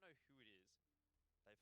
know who it is. They've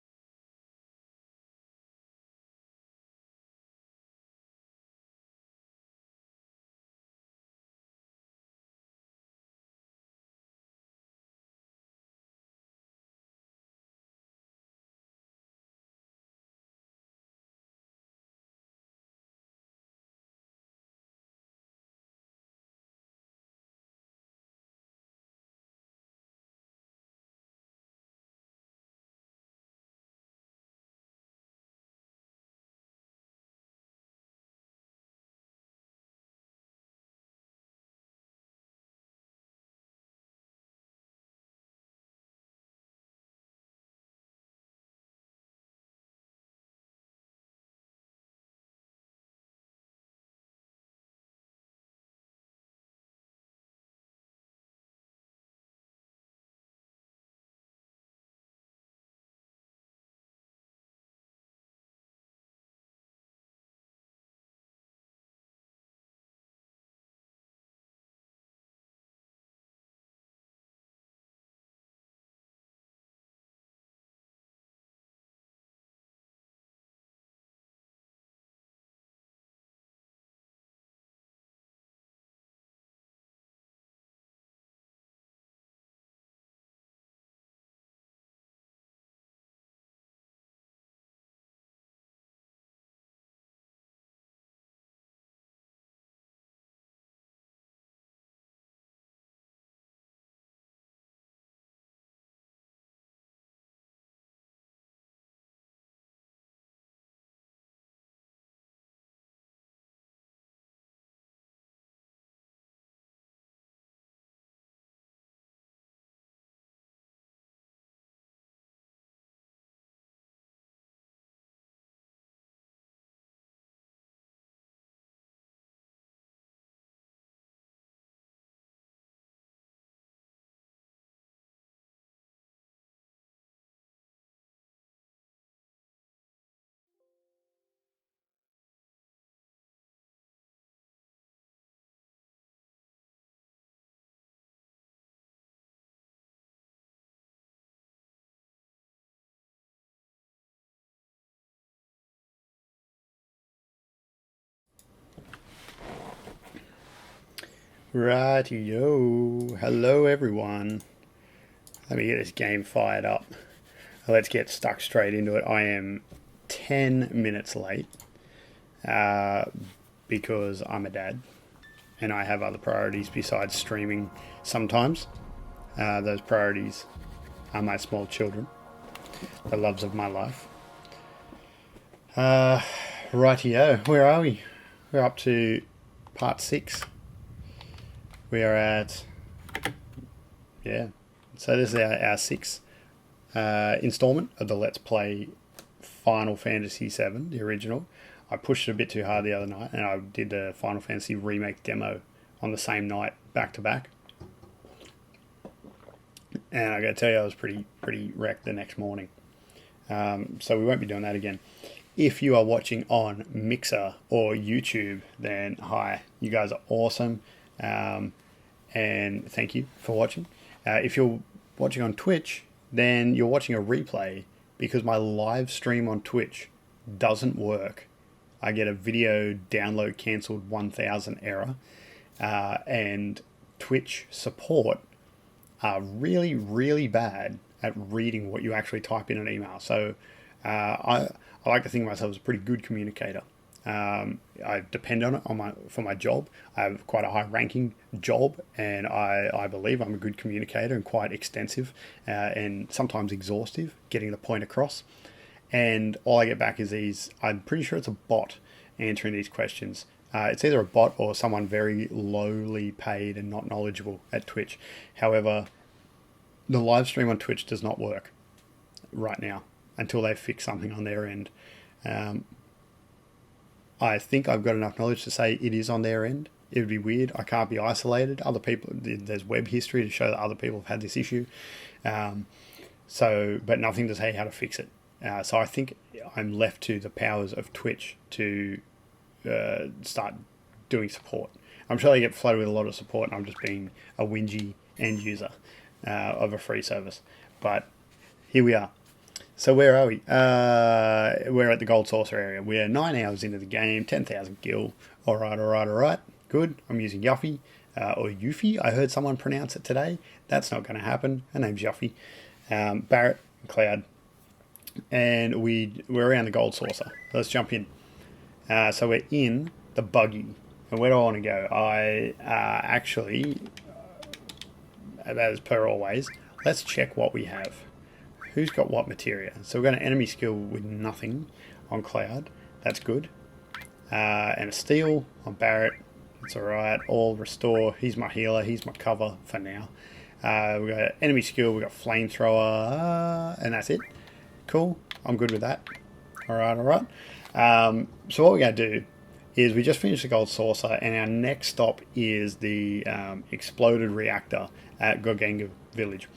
Rightio. Hello, everyone. Let me get this game fired up. Let's get stuck straight into it. I am 10 minutes late uh, because I'm a dad and I have other priorities besides streaming sometimes. Those priorities are my small children, the loves of my life. Rightio. Where are we? We're up to part 6. We are at, yeah. So this is our 6th installment of the Let's Play Final Fantasy VII, the original. I pushed it a bit too hard the other night, and I did the Final Fantasy Remake demo on the same night, back to back. And I got to tell you, I was pretty wrecked the next morning. So we won't be doing that again. If you are watching on Mixer or YouTube, then hi, you guys are awesome, and thank you for watching. If you're watching on Twitch, then you're watching a replay because my live stream on Twitch doesn't work. I get a video download cancelled 1000 error, and Twitch support are really bad at reading what you actually type in an email. So I like to think of myself as a pretty good communicator. I depend on it for my job. I have quite a high ranking job, and I believe I'm a good communicator and quite extensive and sometimes exhaustive, getting the point across. And all I get back is these. I'm pretty sure it's a bot answering these questions. It's either a bot or someone very lowly paid and not knowledgeable at Twitch. However, the live stream on Twitch does not work right now until they fix something on their end. Um, I think I've got enough knowledge to say it is on their end. It would be weird. I can't be isolated. Other people, there's web history to show that other people have had this issue. Um, but nothing to say how to fix it. So I think I'm left to the powers of Twitch to start doing support. I'm sure they get flooded with a lot of support, and I'm just being a whingy end user of a free service. But here we are. So where are we? We're at the Gold Saucer area. We're 9 hours into the game, 10,000 gil. Alright. Good. I'm using Yuffie, or Yuffie. I heard someone pronounce it today. That's not going to happen. Her name's Yuffie. Barret, Cloud. And we're around the Gold Saucer. Let's jump in. So we're in the buggy. And where do I want to go? I actually, as per always, let's check what we have. Who's got what materia? So we've got an enemy skill with nothing on Cloud. That's good. And a steal on Barret. It's alright. All restore. He's my healer. He's my cover for now. We've got enemy skill. We've got flamethrower. And that's it. Cool. I'm good with that. Alright. So what we're going to do is we just finished the Gold Saucer, and our next stop is the exploded reactor at Goganga village.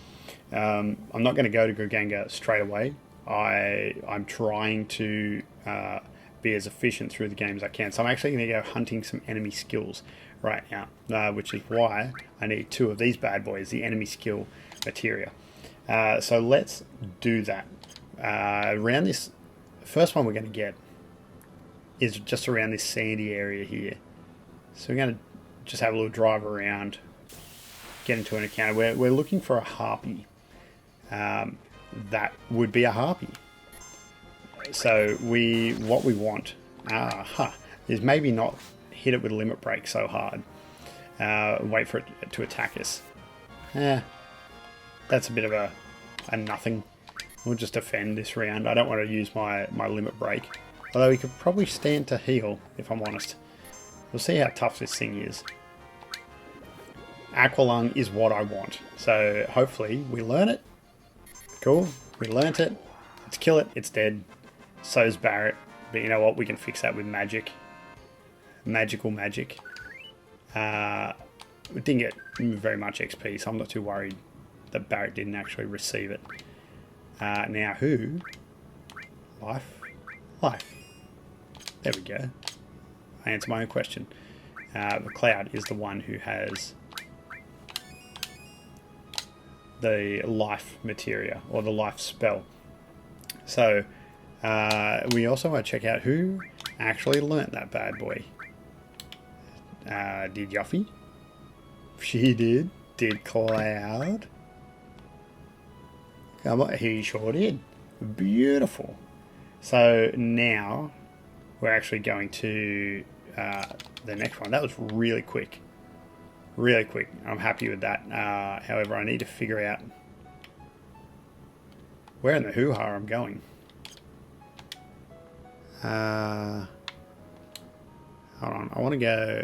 I'm not going to go to Goganga straight away. I'm trying to be as efficient through the game as I can. So I'm actually going to go hunting some enemy skills right now, which is why I need 2 of these bad boys, the enemy skill materia. So let's do that. Around this first one we're going to get is just around this sandy area here. So we're going to just have a little drive around, get into an encounter. We're looking for a harpy. That would be a harpy. So what we want is maybe not hit it with limit break so hard. Wait for it to attack us. That's a bit of a nothing. We'll just defend this round. I don't want to use my limit break. Although we could probably stand to heal, if I'm honest. We'll see how tough this thing is. Aqualung is what I want. So hopefully we learn it. Cool. We learnt it. Let's kill it. It's dead. So's Barret. But you know what? We can fix that with magic. Magical magic. We didn't get very much XP, so I'm not too worried that Barret didn't actually receive it. Now who? Life. There we go. I answered my own question. The Cloud is the one who has the life materia, or the life spell. So we also want to check out who actually learnt that bad boy. Did Yuffie? She did. Did Cloud? Come on, he sure did. Beautiful. So now we're actually going to the next one. That was really quick. Really quick. I'm happy with that. However, I need to figure out where in the hoo-ha I'm going. Hold on. I want to go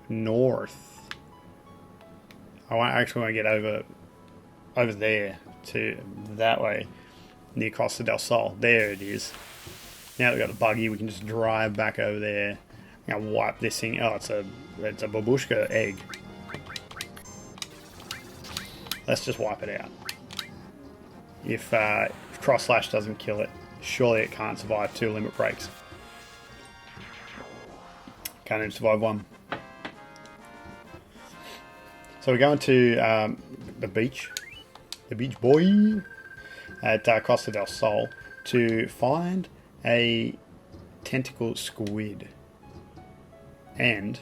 north. I actually want to get over there to that way, near Costa del Sol. There it is. Now we've got a buggy, we can just drive back over there. I'm gonna wipe this thing. Oh, it's a babushka egg. Let's just wipe it out. If cross slash doesn't kill it, surely it can't survive 2 limit breaks. Can't even survive 1. So we're going to the beach boy, at Costa del Sol to find a tentacle squid. And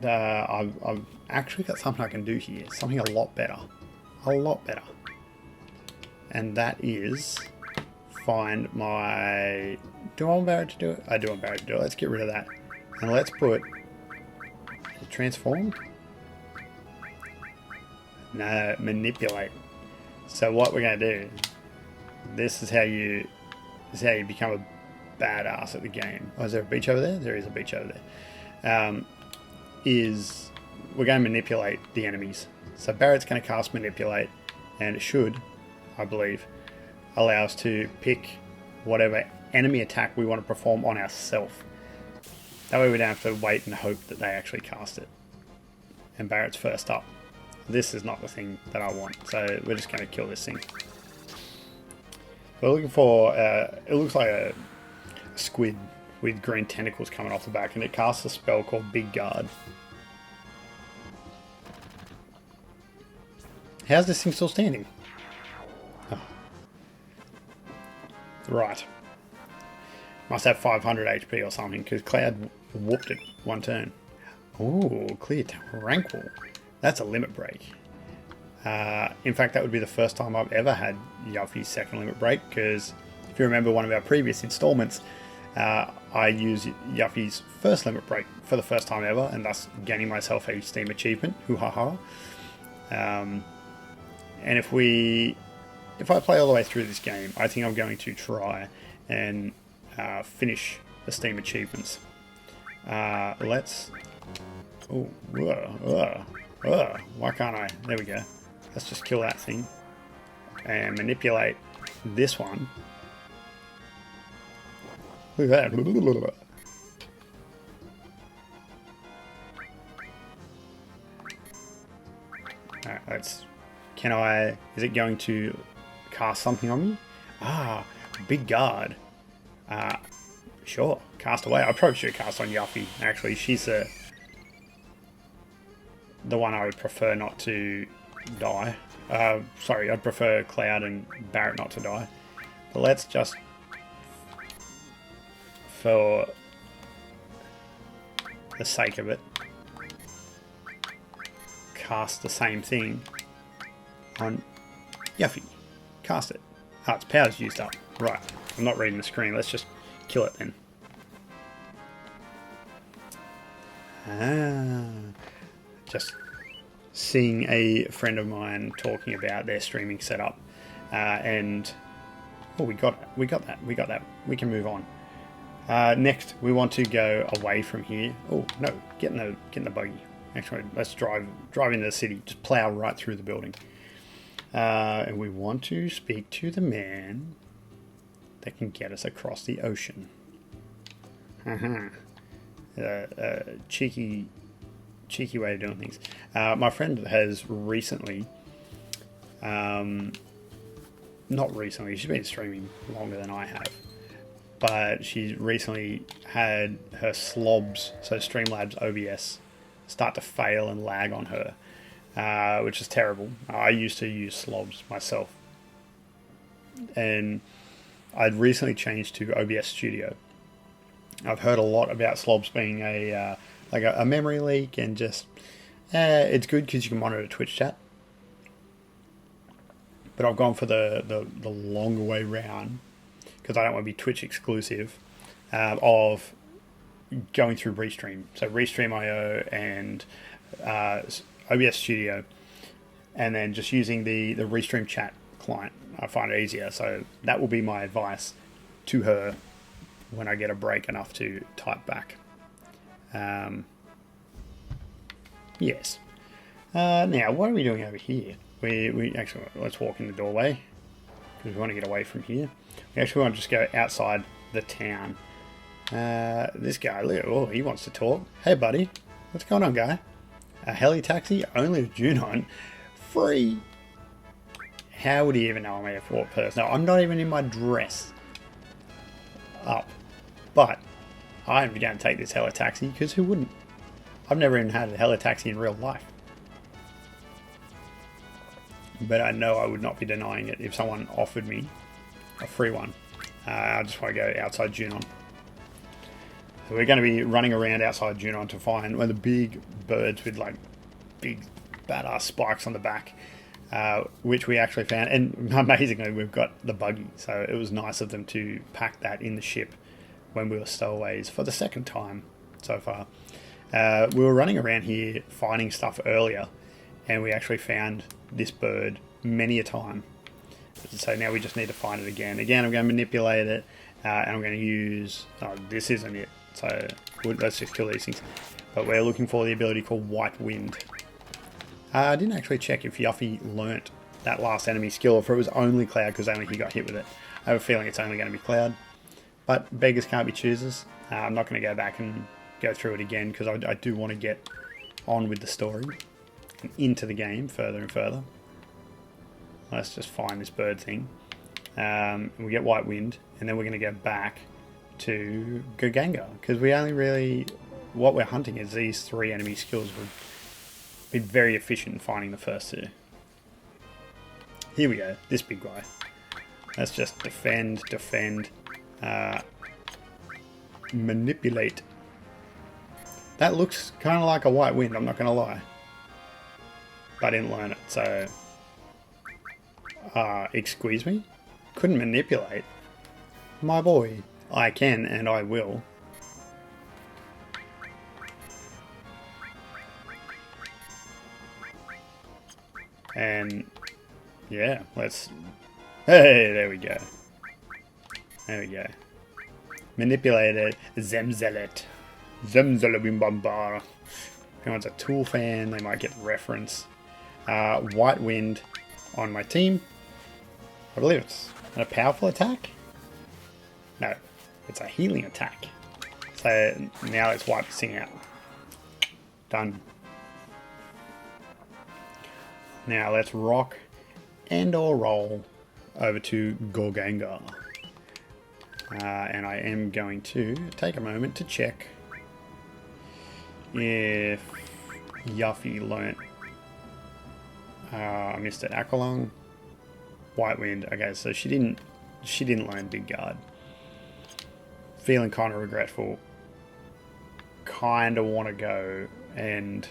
I've actually got something I can do here, something a lot better. And that is find my... Do I want Barret to do it? I do want Barret to do it. Let's get rid of that. And let's put... Transformed? No, manipulate. So what we're going to do... This is how you become a badass at the game. Oh, is there a beach over there? There is a beach over there. Is we're going to manipulate the enemies. So Barret's going to cast manipulate, and it should, I believe, allow us to pick whatever enemy attack we want to perform on ourselves. That way we don't have to wait and hope that they actually cast it. And Barret's first up. This is not the thing that I want, so we're just going to kill this thing. We're looking for, it looks like a squid with green tentacles coming off the back, and it casts a spell called Big Guard. How's this thing still standing? Oh. Right. Must have 500 HP or something, because Cloud whooped it one turn. Ooh, clear Tranquil. That's a limit break. In fact, that would be the first time I've ever had Yuffie's second limit break, because if you remember one of our previous installments, I used Yuffie's first limit break for the first time ever, and thus gaining myself a Steam achievement. Hoo-ha-ha. And if I play all the way through this game, I think I'm going to try and finish the Steam achievements. Let's... Oh, why can't I? There we go. Let's just kill that thing and manipulate this one. Look at that. Alright, let's... Can I... Is it going to cast something on me? Ah, big guard. Sure, cast away. I probably should cast on Yuffie, actually. She's the one I would prefer not to die. Sorry, I'd prefer Cloud and Barret not to die. But let's just... For the sake of it, cast the same thing on Yuffie. Cast it. Ah, its power's used up. Right. I'm not reading the screen. Let's just kill it then. Just seeing a friend of mine talking about their streaming setup, and oh, we got that. We can move on. Next, we want to go away from here. Oh no, get in the buggy. Actually, let's drive into the city. Just plow right through the building. And we want to speak to the man that can get us across the ocean. Cheeky way of doing things. My friend has recently, not recently, she's been streaming longer than I have, but she recently had her slobs, so Streamlabs OBS, start to fail and lag on her, which is terrible. I used to use slobs myself, and I'd recently changed to OBS Studio. I've heard a lot about slobs being a memory leak, and just it's good because you can monitor Twitch chat. But I've gone for the longer way round, because I don't want to be Twitch exclusive, of going through Restream. So Restream.io and OBS Studio, and then just using the Restream chat client. I find it easier. So that will be my advice to her when I get a break enough to type back. Yes. Now, what are we doing over here? We actually, let's walk in the doorway, because we want to get away from here. We actually want to just go outside the town. This guy, oh, he wants to talk. Hey, buddy. What's going on, guy? A heli taxi? Only with Junon? Free? How would he even know I'm a F4 person? No, I'm not even in my dress up. But I'm going to take this heli taxi, because who wouldn't? I've never even had a heli taxi in real life. But I know I would not be denying it if someone offered me a free one. I just want to go outside Junon. So we're going to be running around outside Junon to find one of the big birds with like big badass spikes on the back, which we actually found. And amazingly, we've got the buggy. So it was nice of them to pack that in the ship when we were stowaways for the second time so far. We were running around here finding stuff earlier, and we actually found this bird many a time. So now we just need to find it again. Again, I'm going to manipulate it, and I'm going to use... Oh, this isn't it. So let's just kill these things. But we're looking for the ability called White Wind. I didn't actually check if Yuffie learnt that last enemy skill, or if it was only Cloud, because only he got hit with it. I have a feeling it's only going to be Cloud. But beggars can't be choosers. I'm not going to go back and go through it again, because I do want to get on with the story and into the game further and further. Let's just find this bird thing. We get White Wind, and then we're going to go back to Goganga, because we only really... What we're hunting is these three enemy skills would be very efficient in finding the first two. Here we go, this big guy. Let's just defend, manipulate. That looks kind of like a white wind, I'm not going to lie. But I didn't learn it, so... excuse me? Couldn't manipulate. My boy, I can and I will. And yeah, let's... Hey, there we go. There we go. Manipulate it. Zemzel it. Zemzelabimbambara. If anyone's a Tool fan, they might get the reference. White Wind on my team. I believe it's a powerful attack? No, it's a healing attack. So now let's wipe this thing out. Done. Now let's rock and or roll over to Goganga. And I am going to take a moment to check if Yuffie learnt. I missed it. Aqualung, White Wind. Okay, so she didn't learn Big Guard. Feeling kind of regretful. Kind of want to go and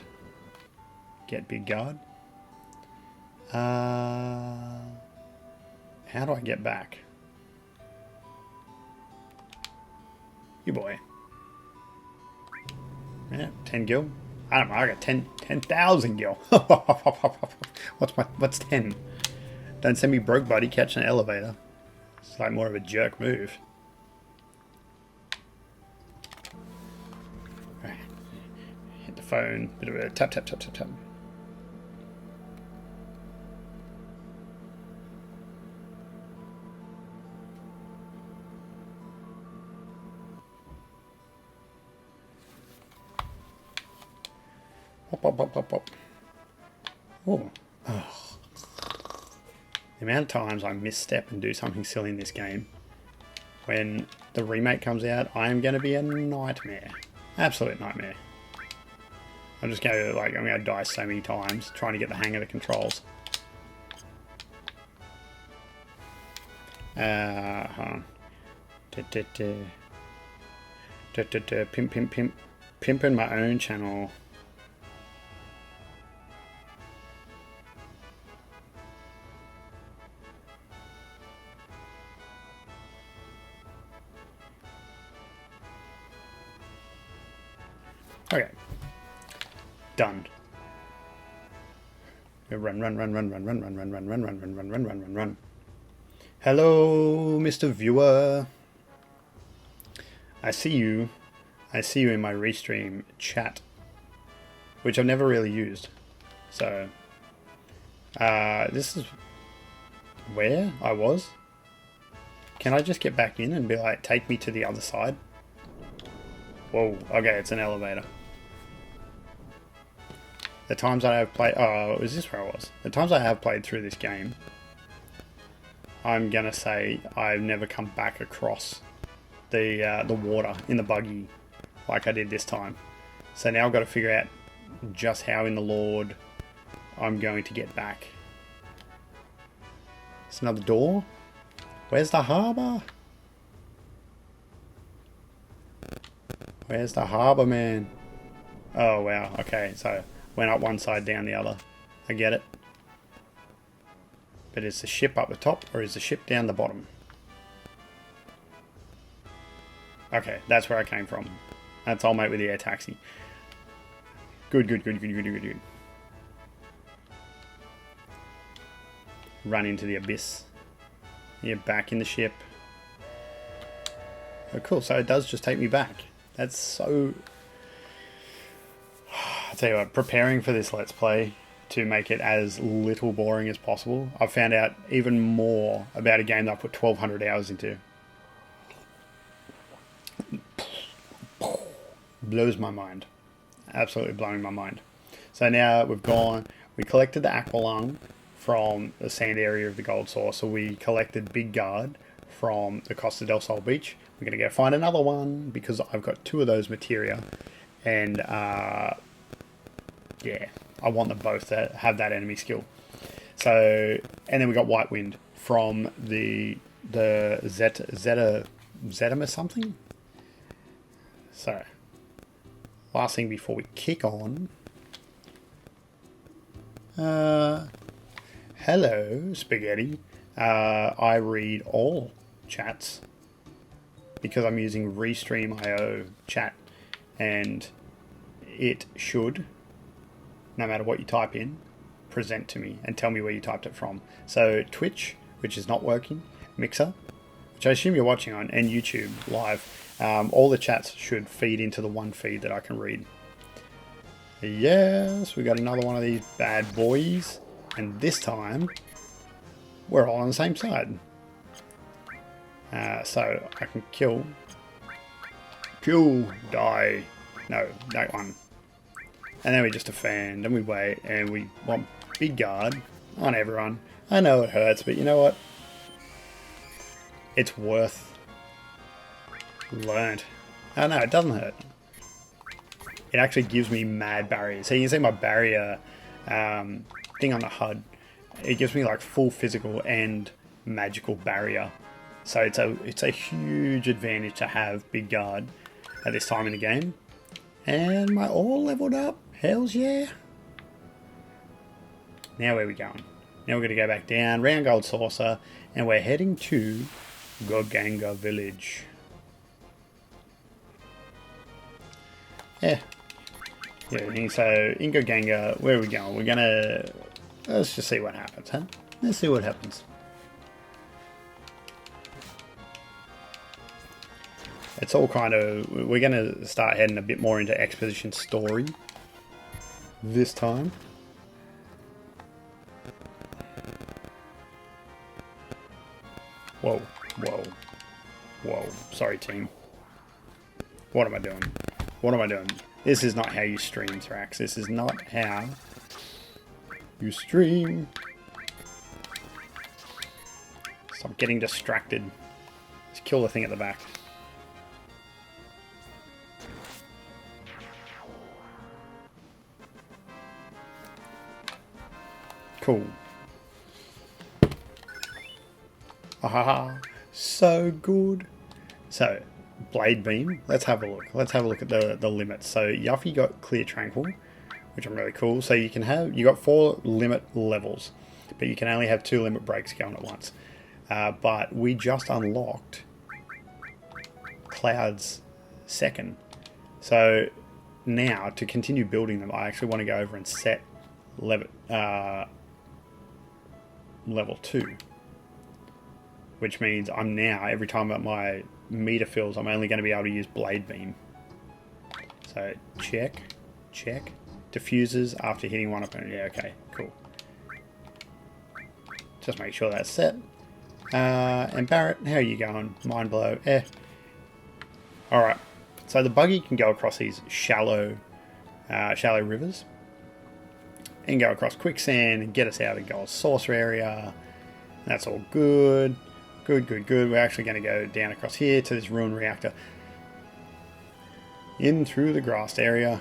get Big Guard. How do I get back? You boy. Yeah, 10 gil. I don't know, I got 10,000 gil. What's 10? Don't send me broke, buddy, catch an elevator. It's like more of a jerk move. Right. Hit the phone, bit of a tap, tap, tap, tap, tap. Pop, pop, pop, pop. Oh. The amount of times I misstep and do something silly in this game. When the remake comes out, I am going to be a nightmare. Absolute nightmare. I'm just going to, like, I'm going to die so many times trying to get the hang of the controls. Pimping my own channel. Okay. Done. Run. Hello, Mr. Viewer. I see you. I see you in my restream chat, which I've never really used. So, this is where I was. Can I just get back in and be like, take me to the other side? Whoa, okay, it's an elevator. The times I have played... Oh, is this where I was? The times I have played through this game, I'm going to say I've never come back across the water in the buggy like I did this time. So now I've got to figure out just how in the Lord I'm going to get back. It's another door. Where's the harbour? Where's the harbour, man? Oh, wow. Okay, so went up one side, down the other. I get it. But is the ship up the top or is the ship down the bottom? Okay, that's where I came from. That's all, mate, with the air taxi. Good. Run into the abyss. Yeah, back in the ship. Oh, cool. So it does just take me back. That's so... I'll tell you what, preparing for this Let's Play to make it as little boring as possible, I've found out even more about a game that I put 1,200 hours into. Blows my mind. Absolutely blowing my mind. So now we've gone, we collected the Aqualung from the sand area of the Gold Source, so we collected Big Guard from the Costa del Sol beach. We're going to go find another one because I've got 2 of those materia, and yeah, I want them both to have that enemy skill. So, and then we got White Wind from the the Zetum or something. So, last thing before we kick on. Hello, Spaghetti. I read all chats because I'm using Restream.io chat, and it should, no matter what you type in, present to me and tell me where you typed it from. So Twitch, which is not working, Mixer, which I assume you're watching on, and YouTube live, all the chats should feed into the one feed that I can read. Yes, we got another one of these bad boys, and this time we're all on the same side. So I can kill, die. No, that one. And then we just defend, and we wait, and we want big guard on everyone. I know it hurts, but you know what? It's worth learned. Oh no, it doesn't hurt. It actually gives me mad barriers. So you can see my barrier thing on the HUD. It gives me like full physical and magical barrier. So it's a huge advantage to have big guard at this time in the game. And my all leveled up. Hells yeah. Now where are we going? Now we're going to go back down, round Gold Saucer, and we're heading to Goganga Village. Yeah. So in Goganga, where are we going? We're going to... Let's just see what happens, huh? Let's see what happens. It's all kind of... We're going to start heading a bit more into exposition story this time. Whoa. Sorry, team. What am I doing? This is not how you stream, Thrax. This is not how you stream. Stop getting distracted. Just kill the thing at the back. Cool. Ahaha. So good. So, Blade Beam. Let's have a look. Let's have a look at the limits. So, Yuffie got Clear Tranquil, which I'm really cool. So, you got 4 limit levels, but you can only have 2 limit breaks going at once. But we just unlocked Cloud's second. So, now, to continue building them, I actually want to go over and set level 2. Which means I'm now, every time that my meter fills, I'm only going to be able to use Blade Beam. So, check. Diffuses after hitting one opponent. Yeah, okay, cool. Just make sure that's set. And Barrett, how are you going? Mind blow. Alright, so the buggy can go across these shallow rivers. And go across quicksand and get us out of Gold Saucer area. That's all good. Good. We're actually going to go down across here to this ruined reactor. In through the grassed area.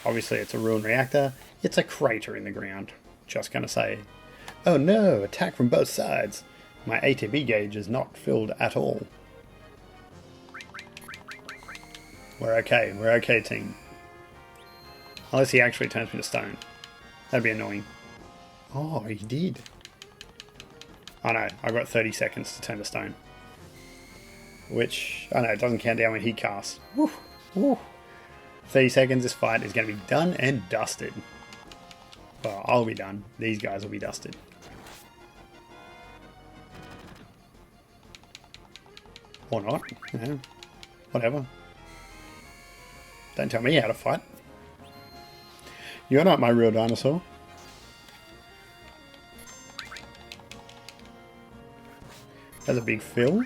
Obviously it's a ruined reactor. It's a crater in the ground. Just going to say, oh no, attack from both sides. My ATB gauge is not filled at all. We're okay team. Unless he actually turns me to stone. That'd be annoying. Oh, he did. Oh no, I've got 30 seconds to turn to stone. Which, I know, it doesn't count down when he casts. Woo. 30 seconds, this fight is going to be done and dusted. Well, I'll be done. These guys will be dusted. Or not. Yeah. Whatever. Don't tell me how to fight. You're not my real dinosaur. That's a big fill.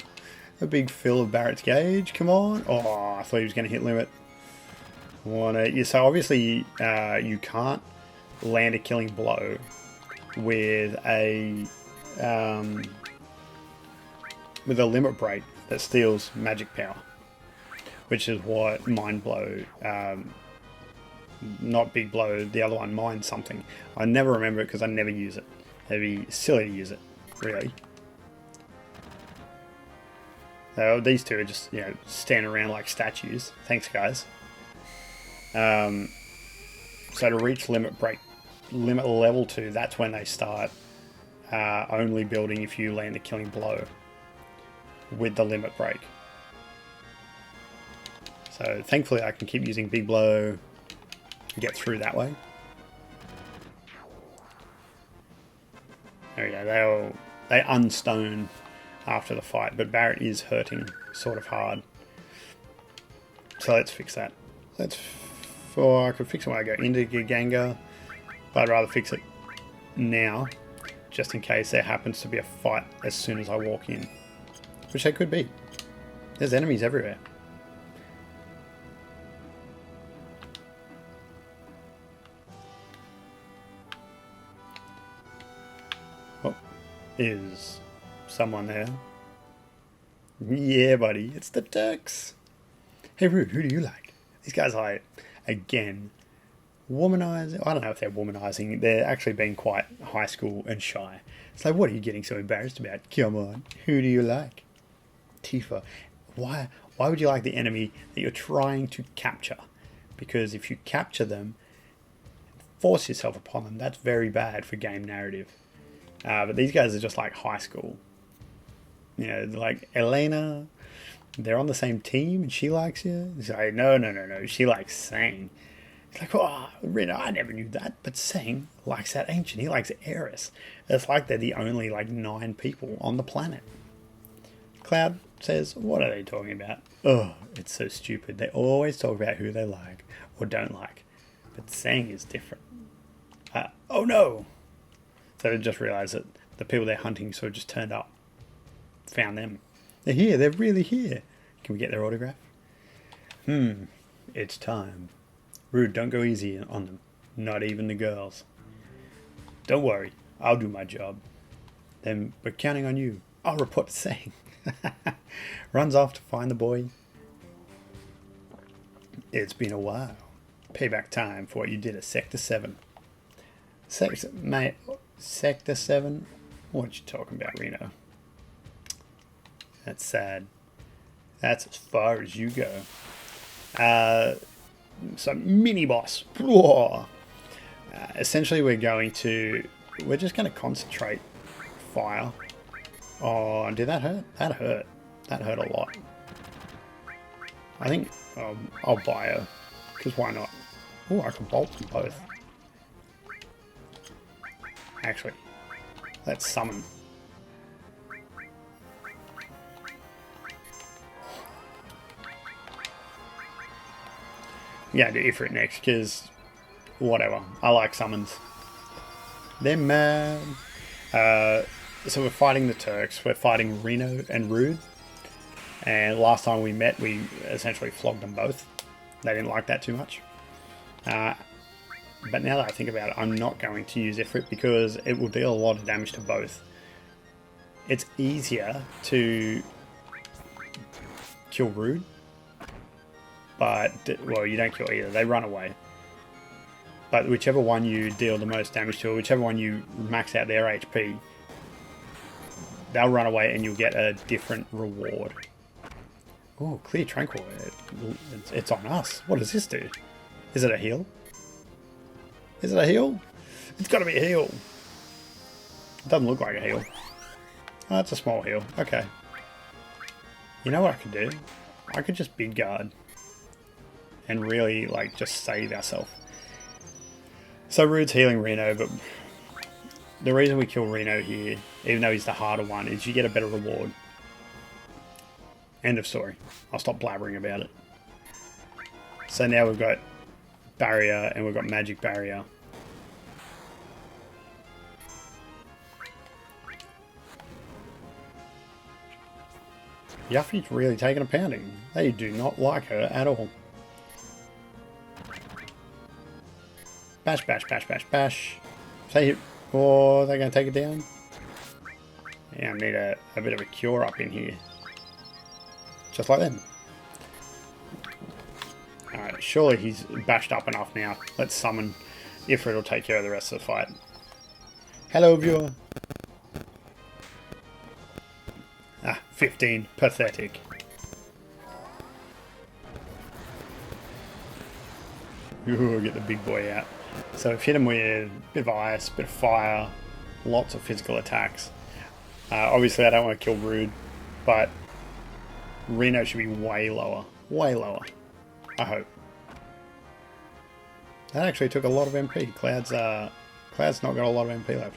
A big fill of Barrett's gauge. Come on. Oh, I thought he was going to hit limit. So obviously you can't land a killing blow with a limit break that steals magic power, which is what Mind Blow, not Big Blow, the other one, Mind something. I never remember it because I never use it. It'd be silly to use it, really. So these two are just, you know, standing around like statues. Thanks, guys. So to reach limit level 2, that's when they start only building if you land the killing blow with the limit break. So thankfully I can keep using big blow and get through that way. There we go. They unstone after the fight, but Barrett is hurting sort of hard. So let's fix that. I could fix it when I go into Goganga, but I'd rather fix it now, just in case there happens to be a fight as soon as I walk in. Which there could be. There's enemies everywhere. Oh, is someone there? Yeah, buddy, it's the Turks. Hey, Rude, who do you like? These guys are, like, again, womanizing. I don't know if they're womanizing. They're actually being quite high school and shy. It's like, what are you getting so embarrassed about? Come on, who do you like? Tifa. Why would you like the enemy that you're trying to capture? Because if you capture them, force yourself upon them, that's very bad for game narrative. But these guys are just like high school. You know, like Elena, they're on the same team and she likes you. It's like, no. She likes Sang. It's like, oh, Rina, I never knew that. But Sang likes that ancient. He likes Eris. It's like they're the only, like, 9 people on the planet. Cloud says, what are they talking about? Oh, it's so stupid. They always talk about who they like or don't like. But Sang is different. Oh, no. So they just realised that the people they're hunting sort of just turned up. Found them. They're here. They're really here. Can we get their autograph? It's time. Rude, don't go easy on them. Not even the girls. Don't worry. I'll do my job. Then we're counting on you. I'll report to Sang. Runs off to find the boy. It's been a while. Payback time for what you did at Sector 7. Sector 7? What you talking about, Reno? That's sad. That's as far as you go. So mini boss. Essentially, we're just going to concentrate fire. Oh, did that hurt? That hurt. That hurt a lot. I think I'll buy her, because why not? Oh, I can bolt them both. Actually, let's summon. Yeah, do Ifrit next, because whatever. I like summons. They're mad. So we're fighting the Turks. We're fighting Reno and Rude. And last time we met, we essentially flogged them both. They didn't like that too much. But now that I think about it, I'm not going to use Ifrit because it will deal a lot of damage to both. It's easier to kill Rude. But, well, you don't kill either. They run away. But whichever one you deal the most damage to, or whichever one you max out their HP, they'll run away and you'll get a different reward. Oh, clear tranquil. It's on us. What does this do? Is it a heal? Is it a heal? It's got to be a heal. It doesn't look like a heal. Oh, it's a small heal. Okay. You know what I could do? I could just big guard. And really, like, just save ourselves. So Rude's healing Reno, but the reason we kill Reno here, even though he's the harder one, is you get a better reward. End of story. I'll stop blabbering about it. So now we've got barrier and we've got magic barrier. Yuffie's really taking a pounding. They do not like her at all. Bash, bash, bash, bash, bash. Say it. Oh, they're going to take it down? Yeah, I need a bit of a cure up in here. Just like that. Alright, surely he's bashed up enough now. Let's summon Ifrit will take care of the rest of the fight. Hello, viewer. 15. Pathetic. Ooh, get the big boy out. So we've hit him with a bit of ice, a bit of fire, lots of physical attacks. Obviously, I don't want to kill Rude, but Reno should be way lower. Way lower. I hope. That actually took a lot of MP. Cloud's not got a lot of MP left.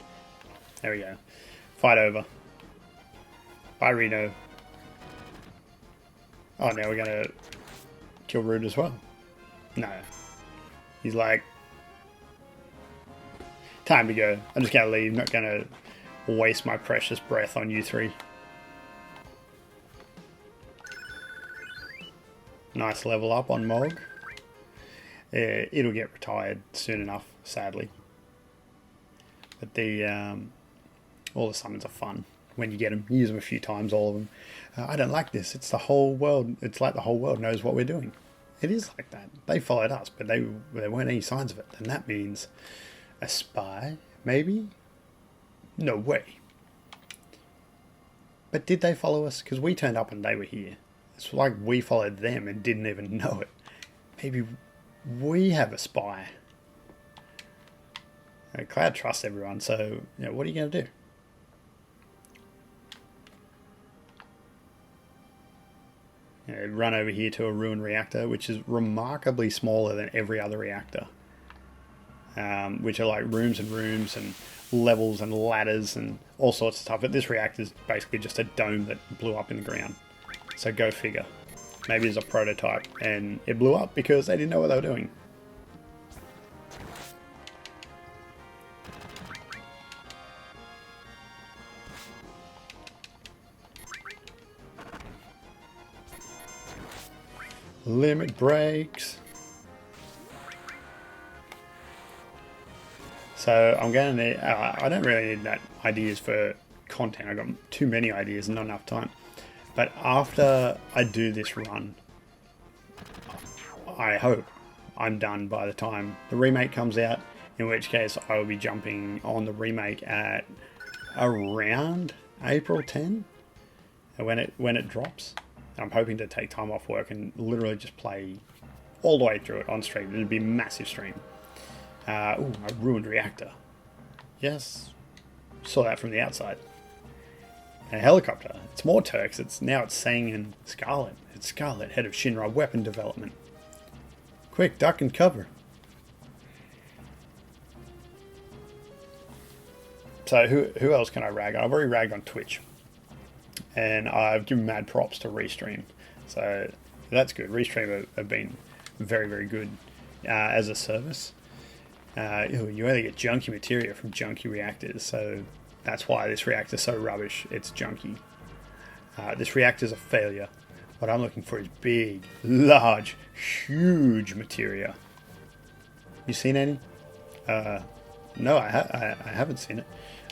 There we go. Fight over. Bye, Reno. Oh, now we're going to kill Rude as well. No. He's like, time to go. I'm just going to leave. Not going to waste my precious breath on you three. Nice level up on Mog. It'll get retired soon enough, sadly. But all the summons are fun when you get them. You use them a few times, all of them. I don't like this. It's the whole world. It's like the whole world knows what we're doing. It is like that. They followed us, but there weren't any signs of it. And that means a spy, maybe? No way. But did they follow us? Because we turned up and they were here. It's like we followed them and didn't even know it. Maybe we have a spy. Cloud trusts everyone, so what are you going to do? Run over here to a ruined reactor, which is remarkably smaller than every other reactor. Which are like rooms and rooms and levels and ladders and all sorts of stuff. But this reactor is basically just a dome that blew up in the ground. So go figure. Maybe it's a prototype and it blew up because they didn't know what they were doing. Limit breaks. So I'm going to need, I don't really need that ideas for content. I've got too many ideas and not enough time. But after I do this run, I hope I'm done by the time the remake comes out, in which case I will be jumping on the remake at around April 10 when it drops. I'm hoping to take time off work and literally just play all the way through it on stream. It'll be a massive stream. A ruined reactor. Yes, saw that from the outside. A helicopter. It's more Turks. It's Sang and Scarlet. It's Scarlet, head of Shinra weapon development. Quick, duck and cover. So who else can I rag on? I've already ragged on Twitch. And I've given mad props to Restream. So that's good. Restream have been very, very good as a service. You only get junky materia from junky reactors, so that's why this reactor's so rubbish. It's junky. This reactor's a failure. What I'm looking for is big, large, huge materia. You seen any? No, I haven't seen it.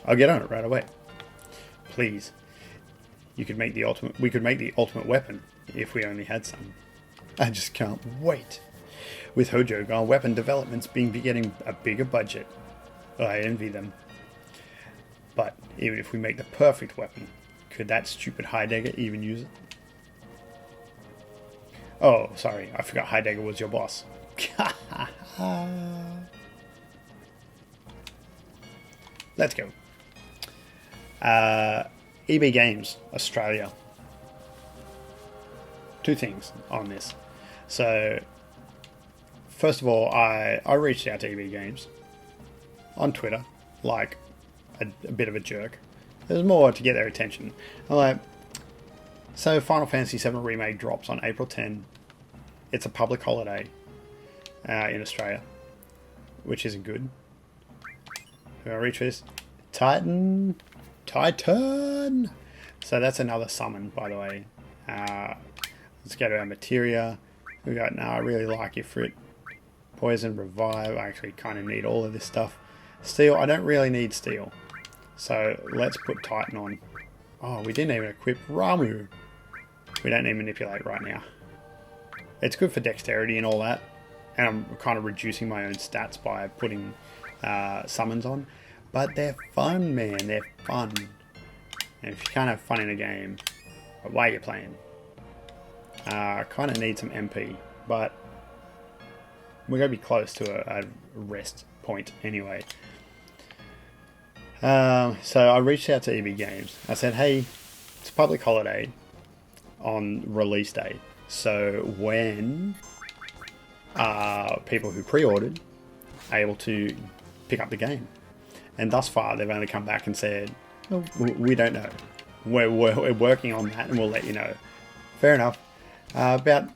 I'll get on it right away. Please. We could make the ultimate weapon if we only had some. I just can't wait. With Hojo gone, weapon development's been getting a bigger budget. I envy them. But even if we make the perfect weapon, could that stupid Heidegger even use it? Oh, sorry, I forgot Heidegger was your boss. Let's go. EB Games, Australia. Two things on this. So, first of all, I reached out to EB Games on Twitter, like a bit of a jerk. There's more to get their attention. I'm like, so Final Fantasy VII Remake drops on April 10. It's a public holiday in Australia, which isn't good. Who I reach this? Titan! So that's another summon, by the way. Let's go to our materia. We got, I really like Ifrit. Poison, Revive. I actually kind of need all of this stuff. Steel, I don't really need steel. So let's put Titan on. Oh, we didn't even equip Ramu. We don't need Manipulate right now. It's good for dexterity and all that. And I'm kind of reducing my own stats by putting summons on. But they're fun, man. They're fun. And if you can't have fun in a game, why are you playing? I kind of need some MP. But we're going to be close to a rest point anyway. So I reached out to EB Games. I said, hey, it's a public holiday on release day. So when are people who pre-ordered able to pick up the game? And thus far, they've only come back and said, well, we don't know. We're working on that and we'll let you know. Fair enough. About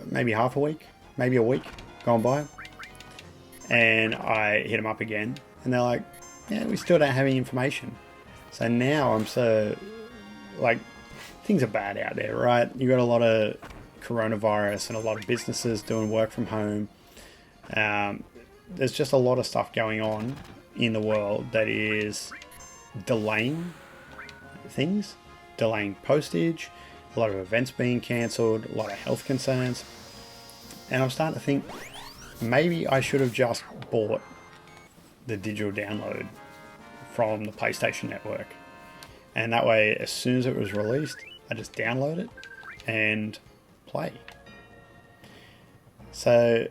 maybe half a week, maybe a week gone by. And I hit them up again. And they're like, yeah, we still don't have any information. So now I'm so, like, things are bad out there, right? You've got a lot of coronavirus and a lot of businesses doing work from home. There's just a lot of stuff going on in the world that is delaying things, delaying postage, a lot of events being cancelled, a lot of health concerns. And I'm starting to think maybe I should have just bought the digital download from the PlayStation Network. And that way, as soon as it was released, I just download it and play. So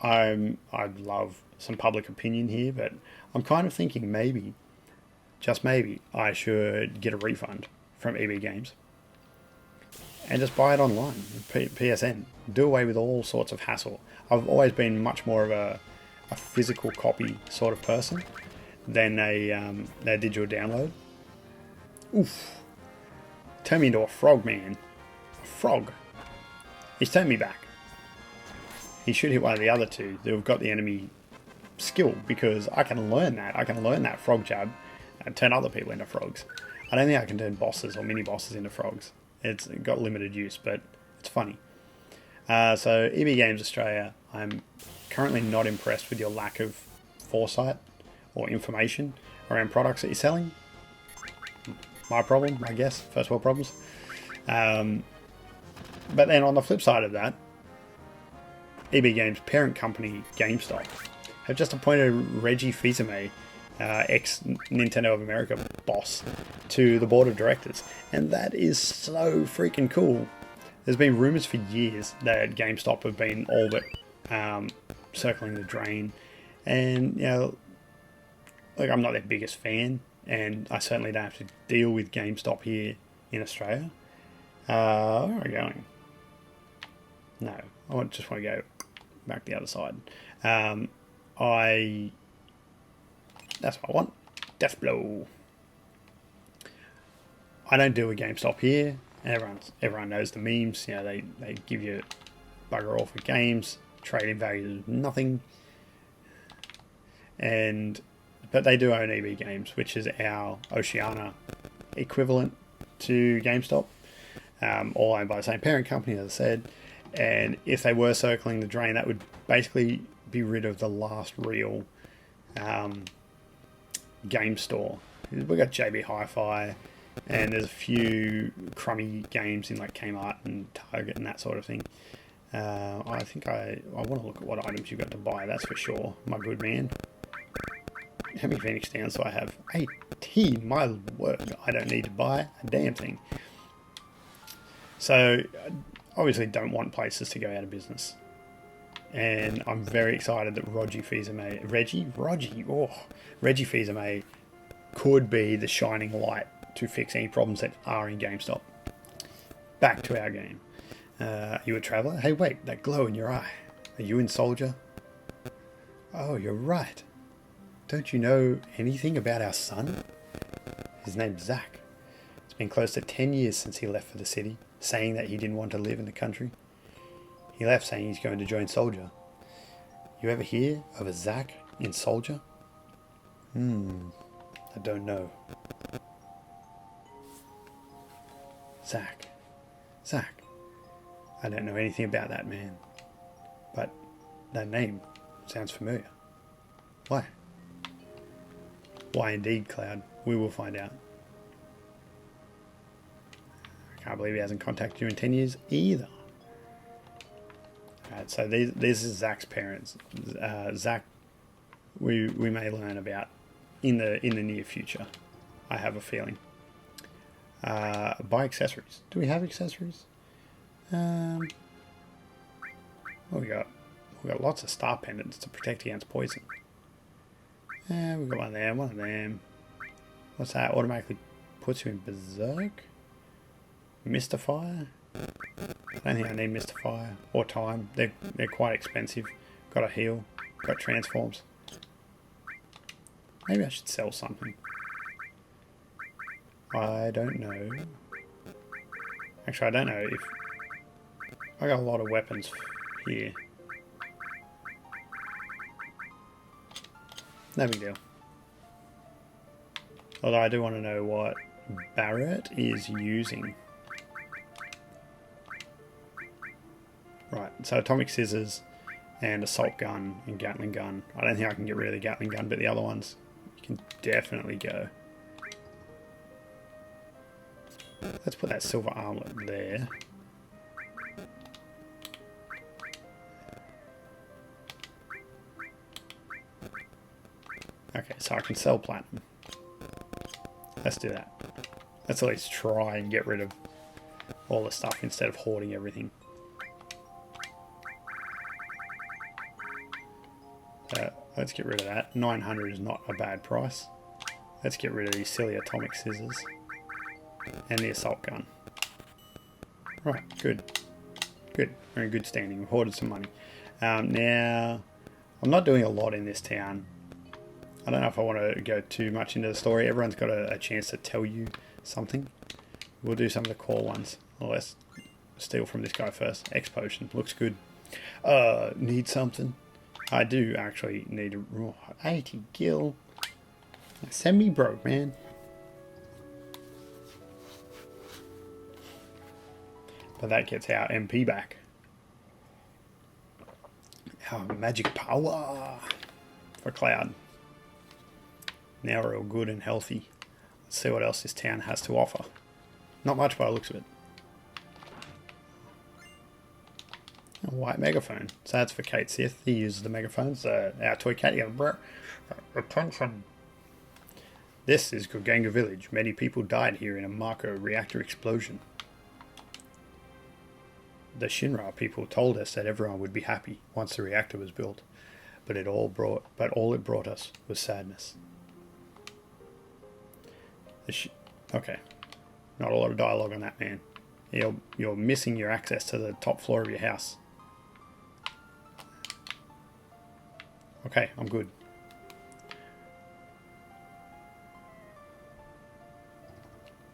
I'd love some public opinion here, but I'm kind of thinking maybe, just maybe, I should get a refund from EB Games and just buy it online, PSN. Do away with all sorts of hassle. I've always been much more of a physical copy sort of person than a digital download. Oof. Turn me into a frog, man. A frog. He's turned me back. He should hit one of the other two that have got the enemy skill, because I can learn that. I can learn that frog jab and turn other people into frogs. I don't think I can turn bosses or mini bosses into frogs. It's got limited use, but it's funny. So EB Games Australia, I'm currently not impressed with your lack of foresight or information around products that you're selling. My problem, I guess. First world problems. But then on the flip side of that, EB Games' parent company, GameStop, have just appointed Reggie Fils-Aimé, ex-Nintendo of America boss, to the board of directors. And that is so freaking cool. There's been rumours for years that GameStop have been all but circling the drain. And, you know, like, I'm not their biggest fan, and I certainly don't have to deal with GameStop here in Australia. Where am I going? No, I just want to go back the other side. That's what I want. Death blow. I don't deal with GameStop here. Everyone knows the memes. You know, they give you bugger off with games. Trading value is nothing. But they do own EB Games, which is our Oceania equivalent to GameStop. All owned by the same parent company, as I said. And if they were circling the drain, that would basically be rid of the last real game store. We've got JB Hi-Fi, and there's a few crummy games in like Kmart and Target and that sort of thing. I think I want to look at what items you've got to buy, that's for sure, my good man. How many Phoenix Downs do I have? 18, my word. I don't need to buy a damn thing. So, obviously don't want places to go out of business. And I'm very excited that Reggie Fils-Aimé could be the shining light to fix any problems that are in GameStop. Back to our game. Are you a traveller? Hey, wait, that glow in your eye. Are you in Soldier? Oh, you're right. Don't you know anything about our son? His name's Zach. It's been close to 10 years since he left for the city, saying that he didn't want to live in the country. He left saying he's going to join Soldier. You ever hear of a Zach in Soldier? I don't know. Zach. I don't know anything about that man. But that name sounds familiar. Why? Why indeed, Cloud? We will find out. I can't believe he hasn't contacted you in 10 years either. Alright, so this is Zach's parents. Zach, we may learn about in the near future. I have a feeling. Buy accessories. Do we have accessories? What we got? we've got lots of star pendants to protect against poison. We've got one there, one of them. What's that? Automatically puts you in berserk? Mystifier? I don't think I need Mystifier or time. They're quite expensive. Got a heal. Got transforms. Maybe I should sell something. I don't know. Actually, I don't know if... I got a lot of weapons here. No big deal. Although I do want to know what Barrett is using. Right, so atomic scissors and assault gun and Gatling gun. I don't think I can get rid of the Gatling gun, but the other ones you can definitely go. Let's put that silver armlet there. Okay, so I can sell platinum. Let's do that. Let's at least try and get rid of all the stuff instead of hoarding everything. Let's get rid of that. 900 is not a bad price. Let's get rid of these silly atomic scissors. And the assault gun. Right, good. Good. We're in good standing. We've hoarded some money. Now, I'm not doing a lot in this town. I don't know if I want to go too much into the story. Everyone's got a chance to tell you something. We'll do some of the core ones. Well, let's steal from this guy first. X potion. Looks good. Need something? I do actually need a 80 gil. Send me broke, man. But that gets our MP back. Our magic power for Cloud. Now we're all good and healthy. Let's see what else this town has to offer. Not much by the looks of it. A white megaphone. So that's for Kate Sith. He uses the megaphones. Our toy cat. Attention. This is Goganga Village. Many people died here in a Marco reactor explosion. The Shinra people told us that everyone would be happy once the reactor was built, but all it brought us was sadness. Okay, not a lot of dialogue on that, man. You're missing your access to the top floor of your house. Okay, I'm good.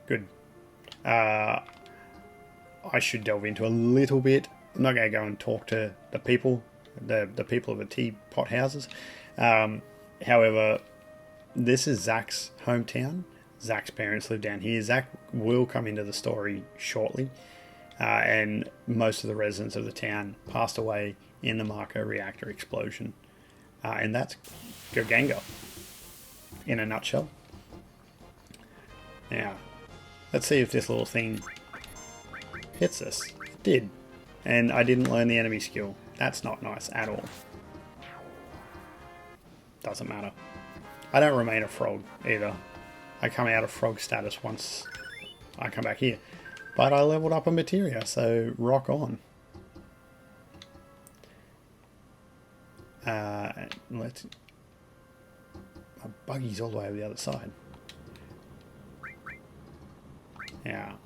Good. I should delve into a little bit. I'm not going to go and talk to the people, the people of the teapot houses. However, this is Zach's hometown. Zach's parents live down here. Zach will come into the story shortly. And most of the residents of the town passed away in the Marco reactor explosion. And that's Goganga in a nutshell. Now, let's see if this little thing hits us. It did. And I didn't learn the enemy skill. That's not nice at all. Doesn't matter. I don't remain a frog either. I come out of frog status once I come back here. But I leveled up a materia, so rock on. My buggy's all the way over the other side. Now,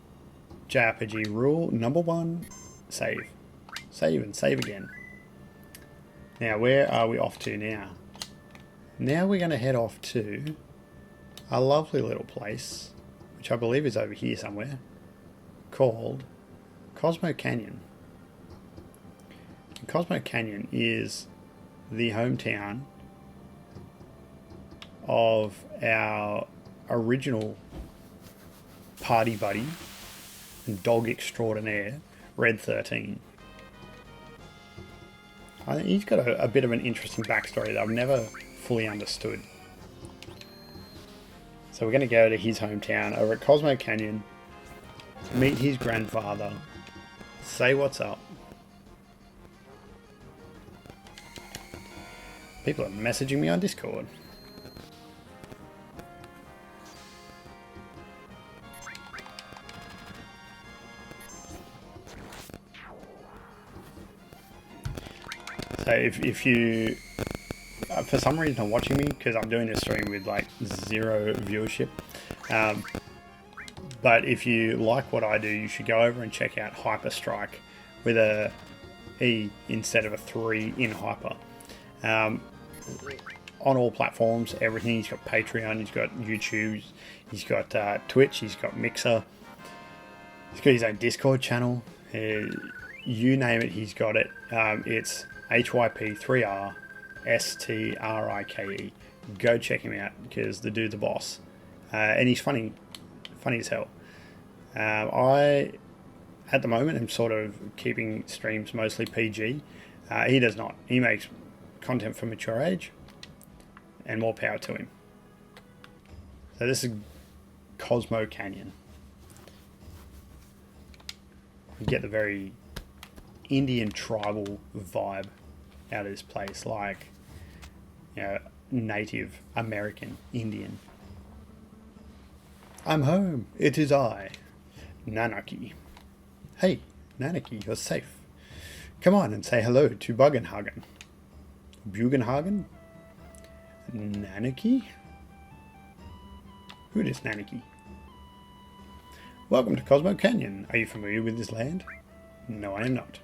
JRPG rule number 1, save. Save and save again. Now, where are we off to now? Now we're going to head off to a lovely little place, which I believe is over here somewhere, called Cosmo Canyon. And Cosmo Canyon is the hometown of our original party buddy and dog extraordinaire, Red 13. I think he's got a bit of an interesting backstory that I've never fully understood. So we're going to go to his hometown over at Cosmo Canyon, meet his grandfather, say what's up. People are messaging me on Discord. So if you, for some reason, are watching me, because I'm doing this stream with like 0 viewership. But if you like what I do, you should go over and check out Hyper Strike with a E instead of a 3 in Hyper. On all platforms, everything. He's got Patreon, he's got YouTube, he's got Twitch, he's got Mixer, he's got his own Discord channel. You name it, he's got it. It's HYP3RSTRIKE. Go check him out because the dude's a boss, and he's funny as hell. I, at the moment, am sort of keeping streams mostly PG. He does not. He makes content for mature age, and more power to him. So this is Cosmo Canyon. You get the very Indian tribal vibe out of this place, like, you know, Native American Indian. I'm home. It is I, Nanaki. Hey, Nanaki, you're safe. Come on and say hello to Bugenhagen. Bugenhagen? Nanaki? Who is Nanaki? Welcome to Cosmo Canyon. Are you familiar with this land? No, I am not.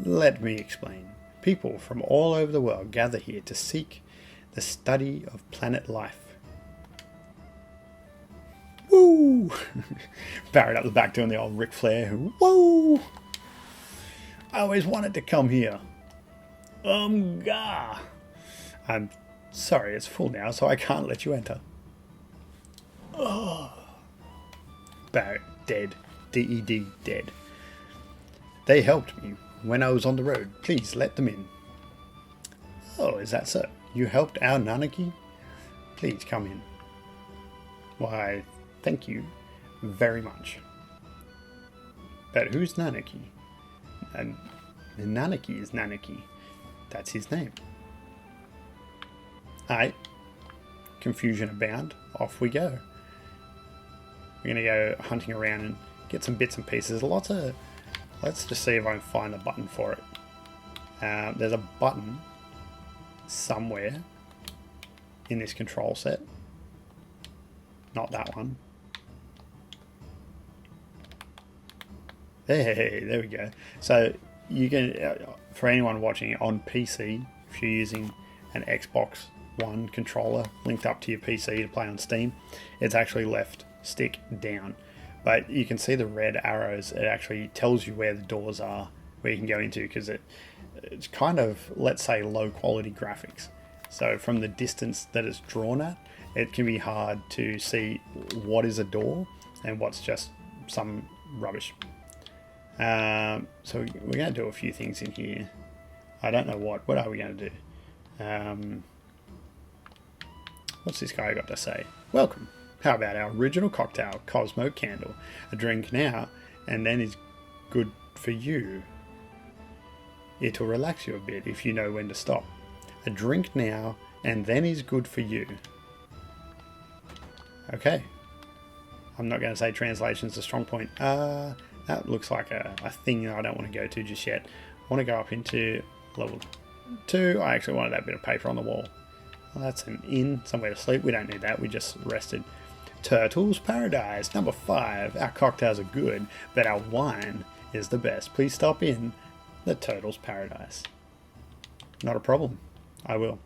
Let me explain. People from all over the world gather here to seek the study of planet life. Woo! Barrett up the back doing the old Ric Flair. Woo! I always wanted to come here. Gah! I'm sorry, it's full now, so I can't let you enter. Oh. Barrett, dead. D-E-D, dead. They helped me when I was on the road. Please let them in. Oh, is that so? You helped our Nanaki? Please come in. Why, thank you very much. But who's Nanaki? And Nanaki is Nanaki. That's his name. Alright. Confusion abound. Off we go. We're going to go hunting around and get some bits and pieces. Let's just see if I can find a button for it. There's a button somewhere in this control set. Not that one. There we go. So you can, for anyone watching on PC, if you're using an Xbox One controller linked up to your PC to play on Steam, it's actually left stick down. But you can see the red arrows. It actually tells you where the doors are, where you can go into, because it's kind of, let's say, low quality graphics. So from the distance that it's drawn at, it can be hard to see what is a door and what's just some rubbish. So we're going to do a few things in here. I don't know what. What are we going to do? What's this guy got to say? Welcome. How about our original cocktail, Cosmo Candle? A drink now, and then is good for you. It'll relax you a bit if you know when to stop. A drink now, and then is good for you. Okay. I'm not going to say translation's a strong point. That looks like a thing that I don't want to go to just yet. I want to go up into level 2. I actually wanted that bit of paper on the wall. Well, that's an inn, somewhere to sleep. We don't need that. We just rested. Turtle's Paradise, number 5. Our cocktails are good, but our wine is the best. Please stop in the Turtle's Paradise. Not a problem. I will.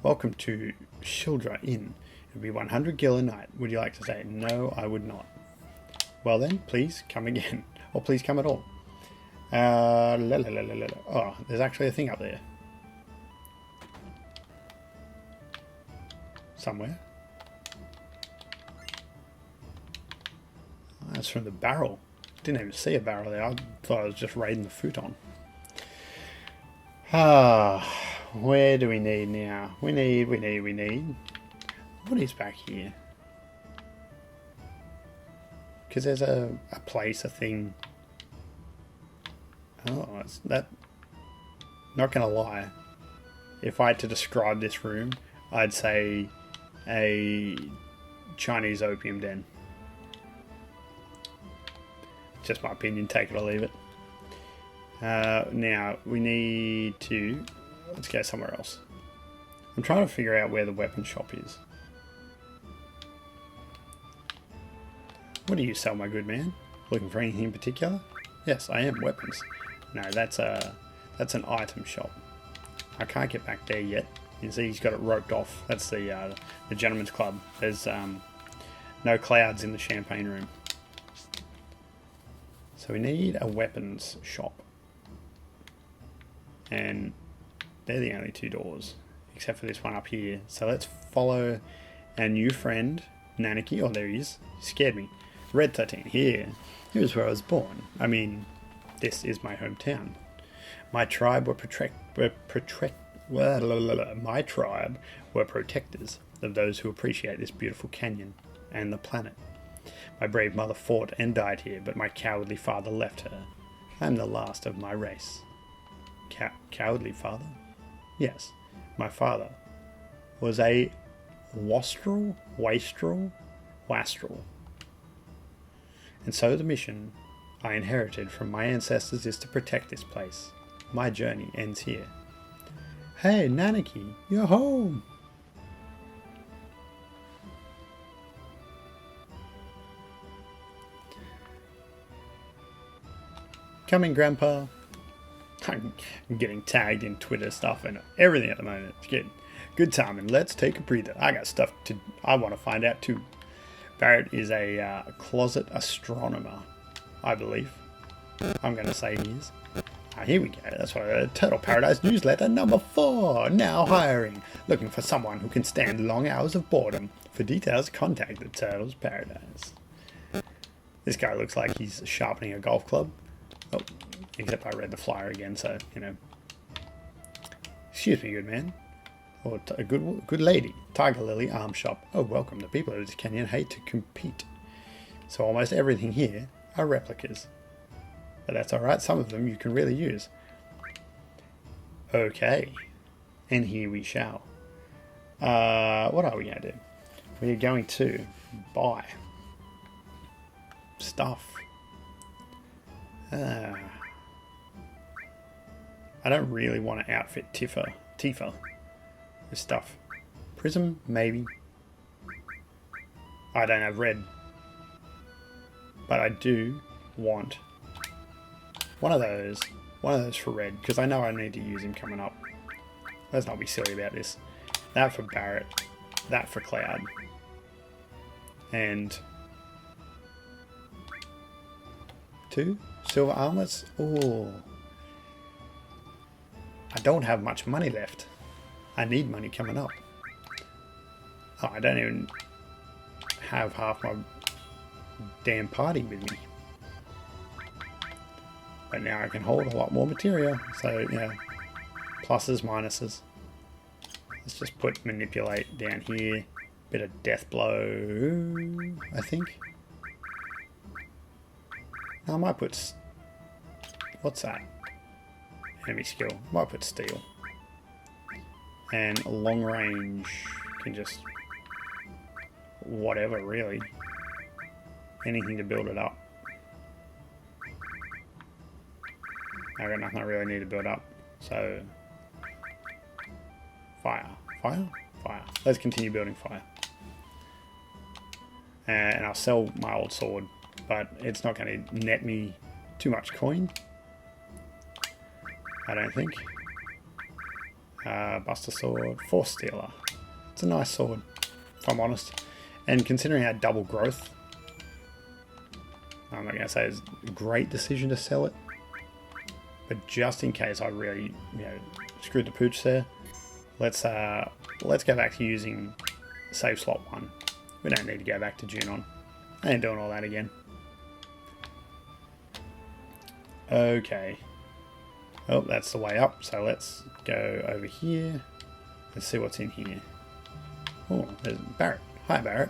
Welcome to Shildra Inn. It would be 100 gil a night. Would you like to stay? No, I would not. Well then, please come again. Or please come at all. Oh, there's actually a thing up there. Somewhere. That's from the barrel. Didn't even see a barrel there. I thought I was just raiding the futon. Where do we need now? We need. What is back here? Because there's a place, a thing. Oh, it's that. Not gonna lie. If I had to describe this room, I'd say a Chinese opium den. Just my opinion, take it or leave it. Now, we need to... Let's go somewhere else. I'm trying to figure out where the weapon shop is. What do you sell, my good man? Looking for anything in particular? Yes, I am. Weapons. No, that's an item shop. I can't get back there yet. You see, he's got it roped off. That's the gentleman's club. There's no clouds in the champagne room. So we need a weapons shop. And they're the only two doors, except for this one up here. So let's follow our new friend, Nanaki. Oh, there he is. He scared me. Red 13, here. Here's where I was born. I mean, this is my hometown. My tribe were protectors of those who appreciate this beautiful canyon and the planet. My brave mother fought and died here, but my cowardly father left her. I am the last of my race. Cowardly father? Yes, my father was a wastrel. And so the mission I inherited from my ancestors is to protect this place. My journey ends here. Hey, Nanaki, you're home! Coming, Grandpa. I'm getting tagged in Twitter stuff and everything at the moment. It's good timing. Let's take a breather. I got stuff I want to find out too. Barrett is a closet astronomer, I believe. I'm going to say he is. Here we go. That's right. Turtle Paradise newsletter number 4. Now hiring. Looking for someone who can stand long hours of boredom. For details, contact the Turtles Paradise. This guy looks like he's sharpening a golf club. Oh, except I read the flyer again, so, you know. Excuse me, good man. Or a good lady. Tiger Lily Arm Shop. Oh, welcome. The people of this canyon hate to compete. So almost everything here are replicas. But that's alright. Some of them you can really use. Okay. And here we shall. What are we going to do? We're going to buy stuff. I don't really want to outfit Tifa with stuff. Prism, maybe. I don't have red. But I do want one of those for red, because I know I need to use him coming up. Let's not be silly about this. That for Barrett. That for Cloud. And 2 silver armlets. Oh, I don't have much money left. I need money coming up. Oh, I don't even have half my damn party with me. But now I can hold a lot more material. So, yeah, pluses, minuses. Let's just put manipulate down here. Bit of death blow, I think. I might put... What's that? Enemy skill. Might put steel. And long range can just... Whatever, really. Anything to build it up. I got nothing I really need to build up. So... Fire. Fire? Fire. Let's continue building fire. And I'll sell my old sword, but it's not going to net me too much coin. I don't think. Buster Sword. Force Stealer. It's a nice sword, if I'm honest. And considering our double growth, I'm not going to say it's a great decision to sell it. But just in case I really, screwed the pooch there, let's go back to using save slot 1. We don't need to go back to Junon. I ain't doing all that again. Okay. Oh, that's the way up. So let's go over here. Let's see what's in here. Oh, there's Barrett. Hi, Barrett.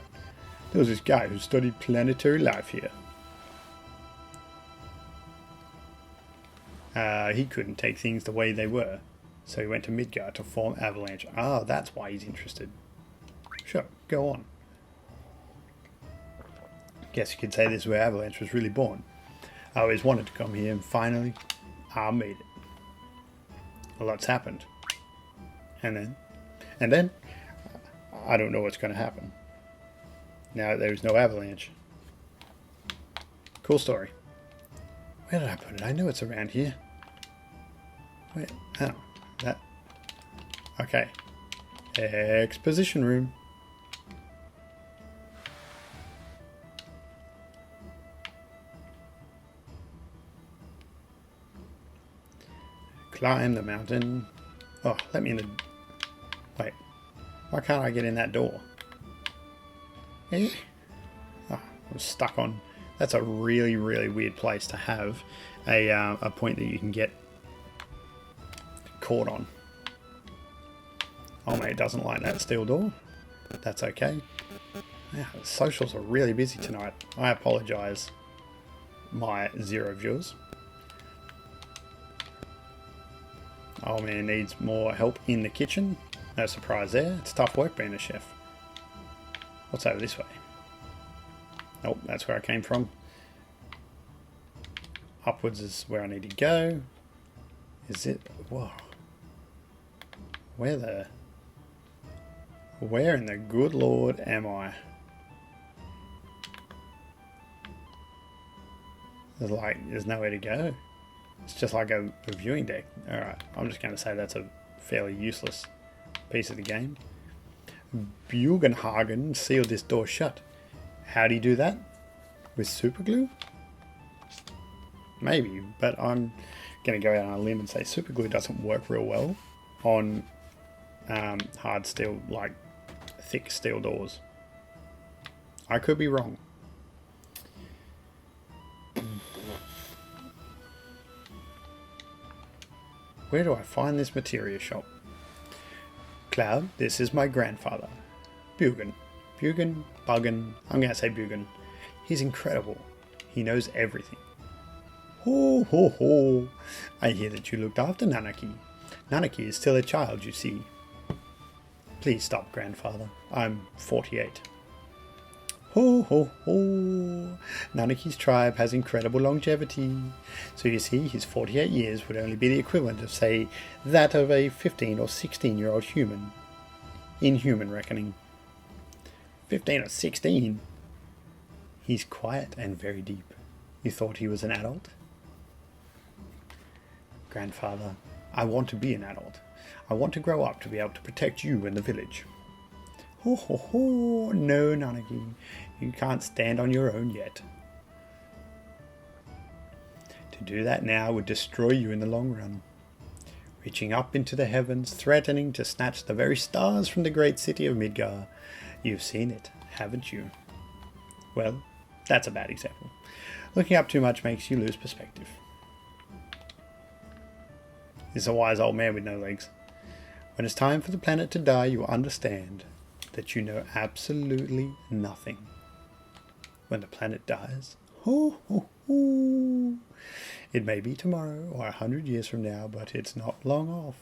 There was this guy who studied planetary life here. He couldn't take things the way they were. So he went to Midgard to form Avalanche. Ah, that's why he's interested. Sure, go on. Guess you could say this is where Avalanche was really born. I always wanted to come here, and finally, I made it. A lot's happened. And then, I don't know what's going to happen. Now there's no avalanche. Cool story. Where did I put it? I know it's around here. Wait, oh, that. Okay. Exposition room. Climb the mountain. Oh, let me in the... Wait. Why can't I get in that door? Eh? Oh, I'm stuck on... That's a really, really weird place to have a point that you can get caught on. Oh, mate, doesn't like that steel door. That's okay. Yeah, the socials are really busy tonight. I apologise, my 0 viewers. Oh man, needs more help in the kitchen. No surprise there. It's tough work being a chef. What's over this way? Nope, that's where I came from. Upwards is where I need to go. Is it? Whoa. Where in the good Lord am I? There's nowhere to go. It's just like a viewing deck. Alright, I'm just going to say that's a fairly useless piece of the game. Bugenhagen sealed this door shut. How do you do that? With super glue? Maybe, but I'm going to go out on a limb and say super glue doesn't work real well on hard steel, like thick steel doors. I could be wrong. Where do I find this materia shop? Cloud, this is my grandfather. Bugen. Buggen. I'm going to say Bugen. He's incredible. He knows everything. Ho ho ho. I hear that you looked after Nanaki. Nanaki is still a child, you see. Please stop, grandfather. I'm 48. Ho ho ho. Nanaki's tribe has incredible longevity. So you see, his 48 years would only be the equivalent of, say, that of a 15 or 16-year-old human. In human reckoning. 15 or 16? He's quiet and very deep. You thought he was an adult? Grandfather, I want to be an adult. I want to grow up to be able to protect you and the village. Ho ho ho, no Nanaki, you can't stand on your own yet. To do that now would destroy you in the long run. Reaching up into the heavens, threatening to snatch the very stars from the great city of Midgar. You've seen it, haven't you? Well, that's a bad example. Looking up too much makes you lose perspective. He's a wise old man with no legs. When it's time for the planet to die, you understand that you know absolutely nothing. When the planet dies, ho, ho, ho. It may be tomorrow or 100 years from now, but it's not long off.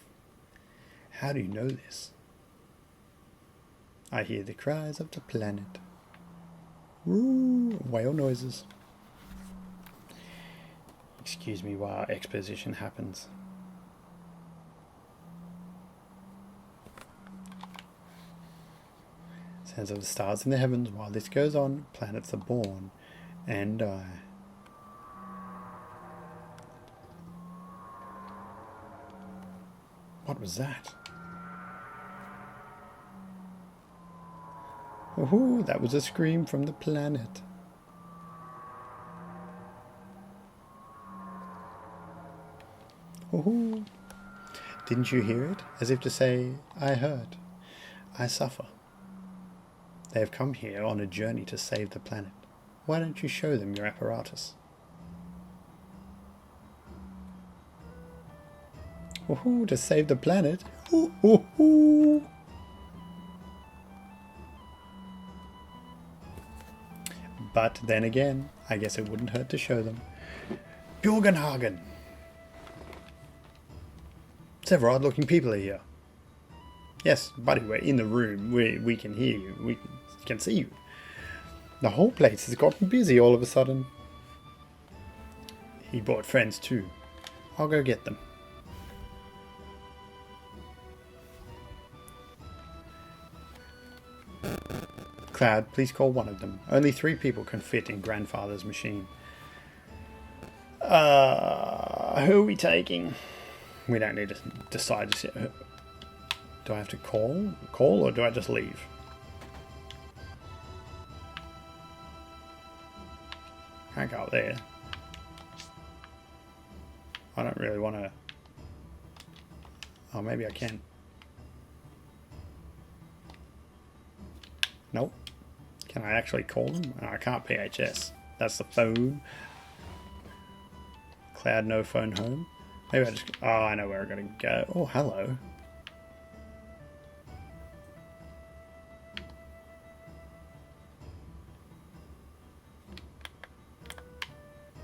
How do you know this? I hear the cries of the planet. Woo, whale noises. Excuse me while exposition happens. Sounds of the stars in the heavens. While this goes on, planets are born and die. What was that? Oh, that was a scream from the planet. Oh, didn't you hear it? As if to say, I heard, I suffer. They have come here on a journey to save the planet. Why don't you show them your apparatus? Woohoo, to save the planet? Woohoo! But then again, I guess it wouldn't hurt to show them. Bugenhagen! Several odd-looking people are here. Yes, buddy, we're in the room. We can hear you. We can see you. The whole place has gotten busy all of a sudden. He brought friends too. I'll go get them. Cloud, please call one of them. Only 3 people can fit in Grandfather's machine. Who are we taking? We don't need to decide just yet. Do I have to call? Call, or do I just leave? Can't go up there. I don't really want to... Oh, maybe I can. Nope. Can I actually call them? Oh, I can't PHS. That's the phone. Cloud, no phone home. Maybe I just... Oh, I know where I gotta go. Oh, hello.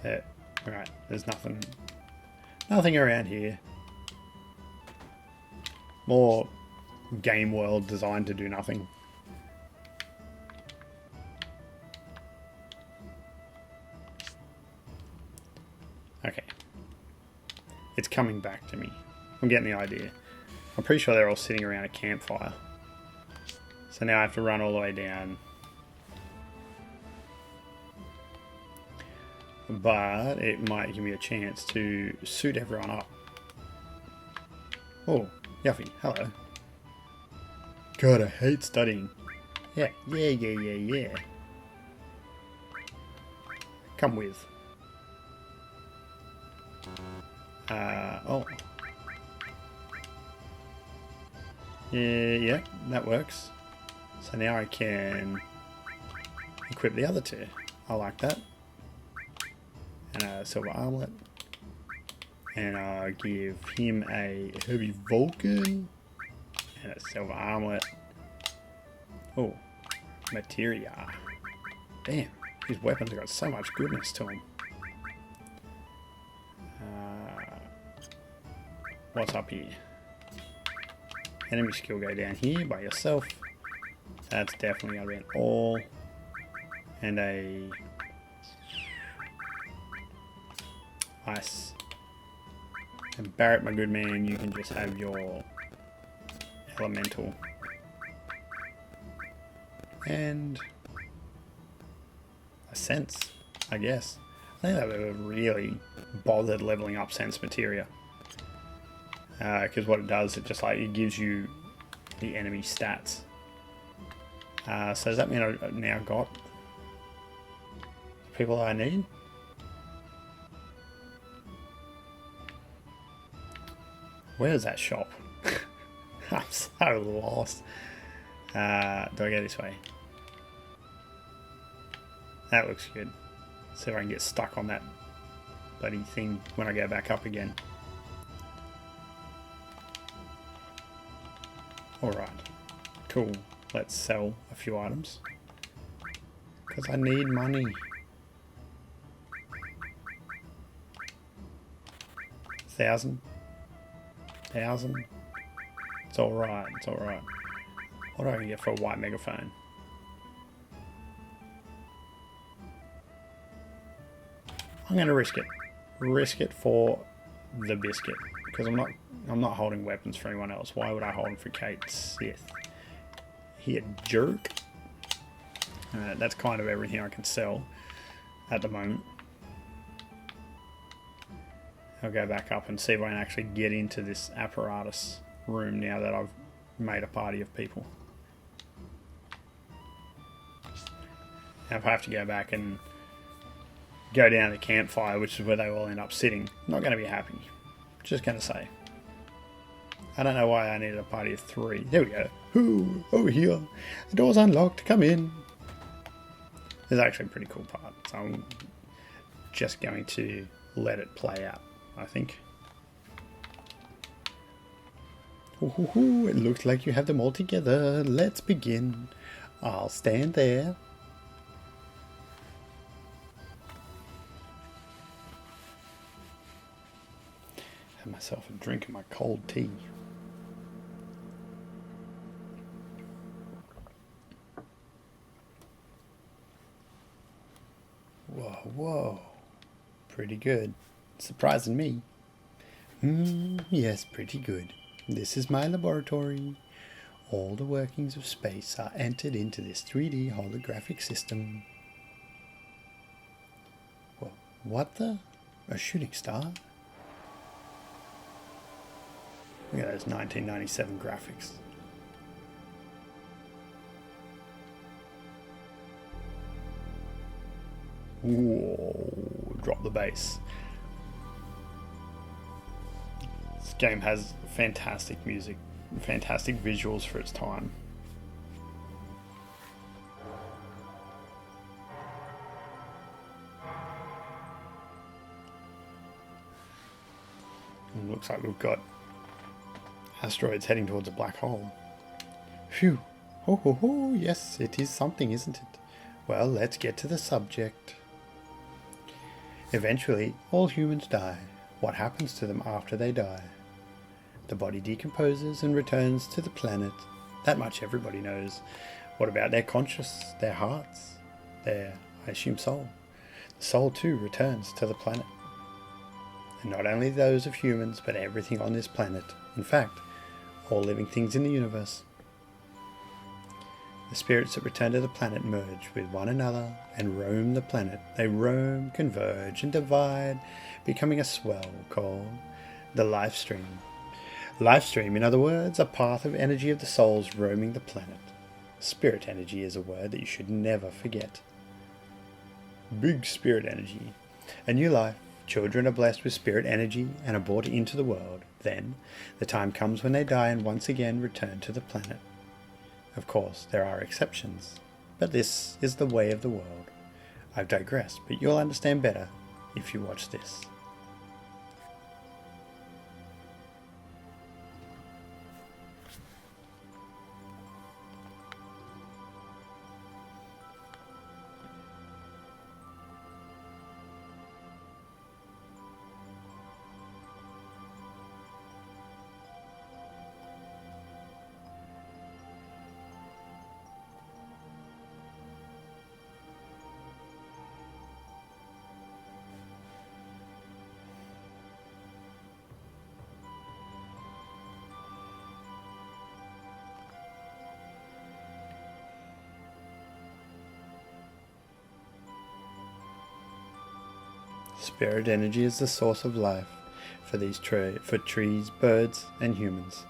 There. Right. There's nothing... Nothing around here. More game world designed to do nothing. Okay. It's coming back to me. I'm getting the idea. I'm pretty sure they're all sitting around a campfire. So now I have to run all the way down. But it might give me a chance to suit everyone up. Oh, Yuffie, hello. God, I hate studying. Yeah. Come with. Oh. Yeah, that works. So now I can equip the other 2. I like that. And a silver armlet. And I'll give him a heavy Vulcan. And a silver armlet. Oh, materia. Damn, his weapons have got so much goodness to them. What's up here? Enemy skill go down here by yourself. That's definitely going to be an all. And a... Nice. And Barrett, my good man, you can just have your elemental. And a sense, I guess. I think that would have really bothered leveling up sense materia. Because what it does, it just like, it gives you the enemy stats. So does that mean I've now got the people I need? Where's that shop? I'm so lost. Do I go this way? That looks good. See if I can get stuck on that bloody thing when I go back up again. Alright. Cool. Let's sell a few items. Because I need money. 1,000. 1,000. It's alright, it's alright. What do I get for a white megaphone? I'm gonna risk it. Risk it for the biscuit. Because I'm not holding weapons for anyone else. Why would I hold them for Kate Sith? He a jerk. That's kind of everything I can sell at the moment. I'll go back up and see if I can actually get into this apparatus room now that I've made a party of people. Now if I have to go back and go down the campfire, which is where they all end up sitting, I'm not going to be happy. Just going to say. I don't know why I needed a party of 3. There we go. Ooh, over here. The door's unlocked. Come in. It's actually a pretty cool part. So I'm just going to let it play out, I think. Ooh, it looks like you have them all together. Let's begin. I'll stand there. Have myself a drink of my cold tea. Whoa, whoa. Pretty good. Surprising me. Yes, pretty good. This is my laboratory. All the workings of space are entered into this 3D holographic system. Well, what the? A shooting star? Look at those 1997 graphics. Whoa, drop the bass. This game has fantastic music, fantastic visuals for its time. And looks like we've got asteroids heading towards a black hole. Phew. Ho ho ho, yes, it is something, isn't it? Well, let's get to the subject. Eventually, all humans die. What happens to them after they die? The body decomposes and returns to the planet. That much everybody knows. What about their conscious, their hearts, their, I assume, soul? The soul too returns to the planet. And not only those of humans, but everything on this planet. In fact, all living things in the universe. The spirits that return to the planet merge with one another and roam the planet. They roam, converge, and divide, becoming a swell called the life stream. Life stream, in other words, a path of energy of the souls roaming the planet. Spirit energy is a word that you should never forget. Big spirit energy. A new life. Children are blessed with spirit energy and are brought into the world. Then, the time comes when they die and once again return to the planet. Of course, there are exceptions, but this is the way of the world. I've digressed, but you'll understand better if you watch this. Spirit energy is the source of life for these for trees, birds, and humans.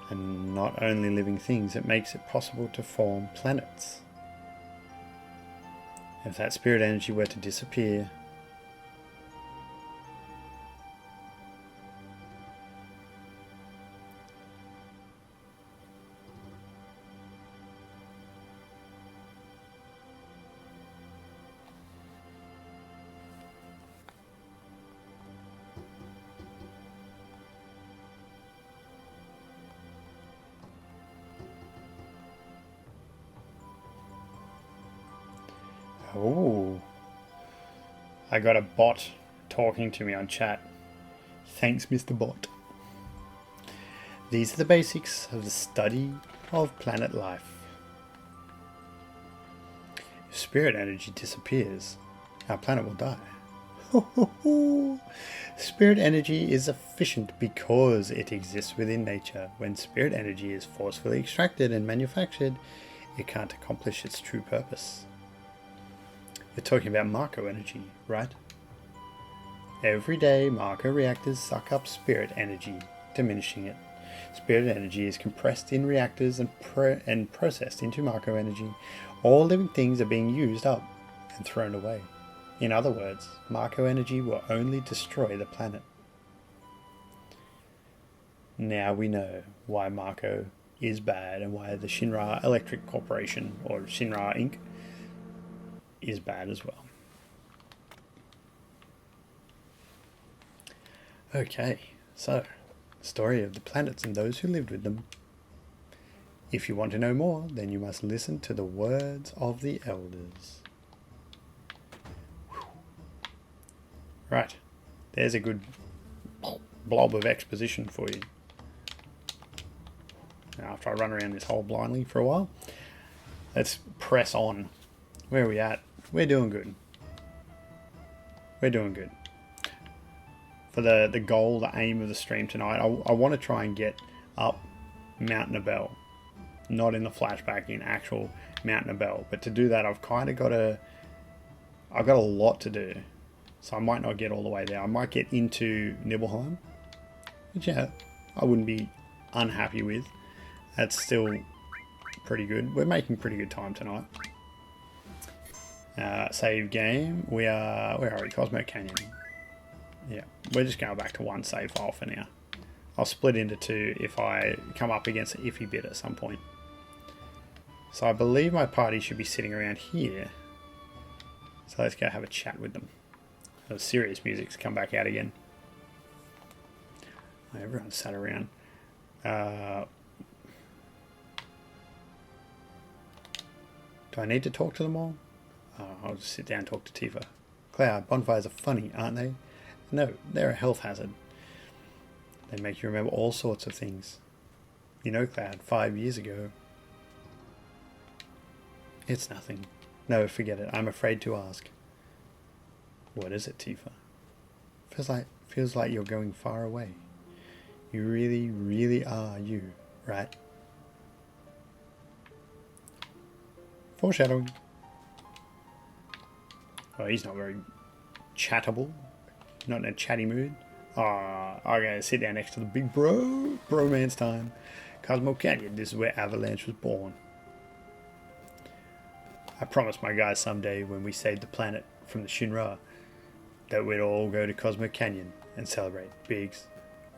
And not only living things, it makes it possible to form planets. If that spirit energy were to disappear, oh, I got a bot talking to me on chat. Thanks, Mr. Bot. These are the basics of the study of planet life. If spirit energy disappears, our planet will die. Spirit energy is efficient because it exists within nature. When spirit energy is forcefully extracted and manufactured, it can't accomplish its true purpose. You're talking about Marco energy, right? Every day, Marco reactors suck up spirit energy, diminishing it. Spirit energy is compressed in reactors and processed into Marco energy. All living things are being used up and thrown away. In other words, Marco energy will only destroy the planet. Now we know why Marco is bad and why the Shinra Electric Corporation, or Shinra Inc., is bad as well. Okay, so, story of the planets and those who lived with them. If you want to know more, then you must listen to the words of the elders. Right, there's a good blob of exposition for you. Now, after I run around this hole blindly for a while, let's press on. Where are we at? We're doing good. We're doing good. for the goal, the aim of the stream tonight. I want to try and get up Mount Nibel, not in the flashback, in actual Mount Nibel. But to do that, I've kind of got I've got a lot to do, so I might not get all the way there. I might get into Nibelheim, which yeah, I wouldn't be unhappy with. That's still pretty good. We're making pretty good time tonight. Save game. Where are we? Cosmo Canyon. Yeah, we're just going back to one save file for now. I'll split into two if I come up against an iffy bit at some point. So I believe my party should be sitting around here. So let's go have a chat with them. The serious music's come back out again. Everyone's sat around. Do I need to talk to them all? I'll just sit down and talk to Tifa. Cloud, bonfires are funny, aren't they? No, they're a health hazard. They make you remember all sorts of things. You know, Cloud, 5 years ago. It's nothing. No, forget it. I'm afraid to ask. What is it, Tifa? Feels like you're going far away. You really, really are you, right? Foreshadowing. Oh, he's not very chattable. Not in a chatty mood. I gotta sit down next to the big bro. Bromance time. Cosmo Canyon, this is where Avalanche was born. I promised my guys someday when we saved the planet from the Shinra that we'd all go to Cosmo Canyon and celebrate. Biggs,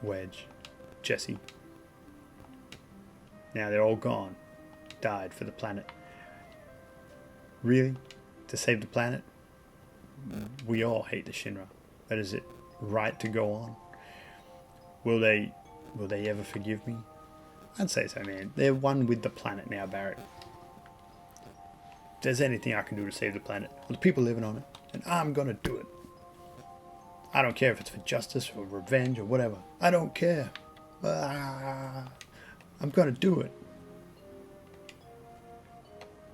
Wedge, Jesse. Now they're all gone. Died for the planet. Really? To save the planet? We all hate the Shinra. But is it right to go on? Will they ever forgive me? I'd say so, man. They're one with the planet now, Barrett. If there's anything I can do to save the planet, or the people living on it, then I'm gonna do it. I don't care if it's for justice or revenge or whatever. I don't care. I'm gonna do it.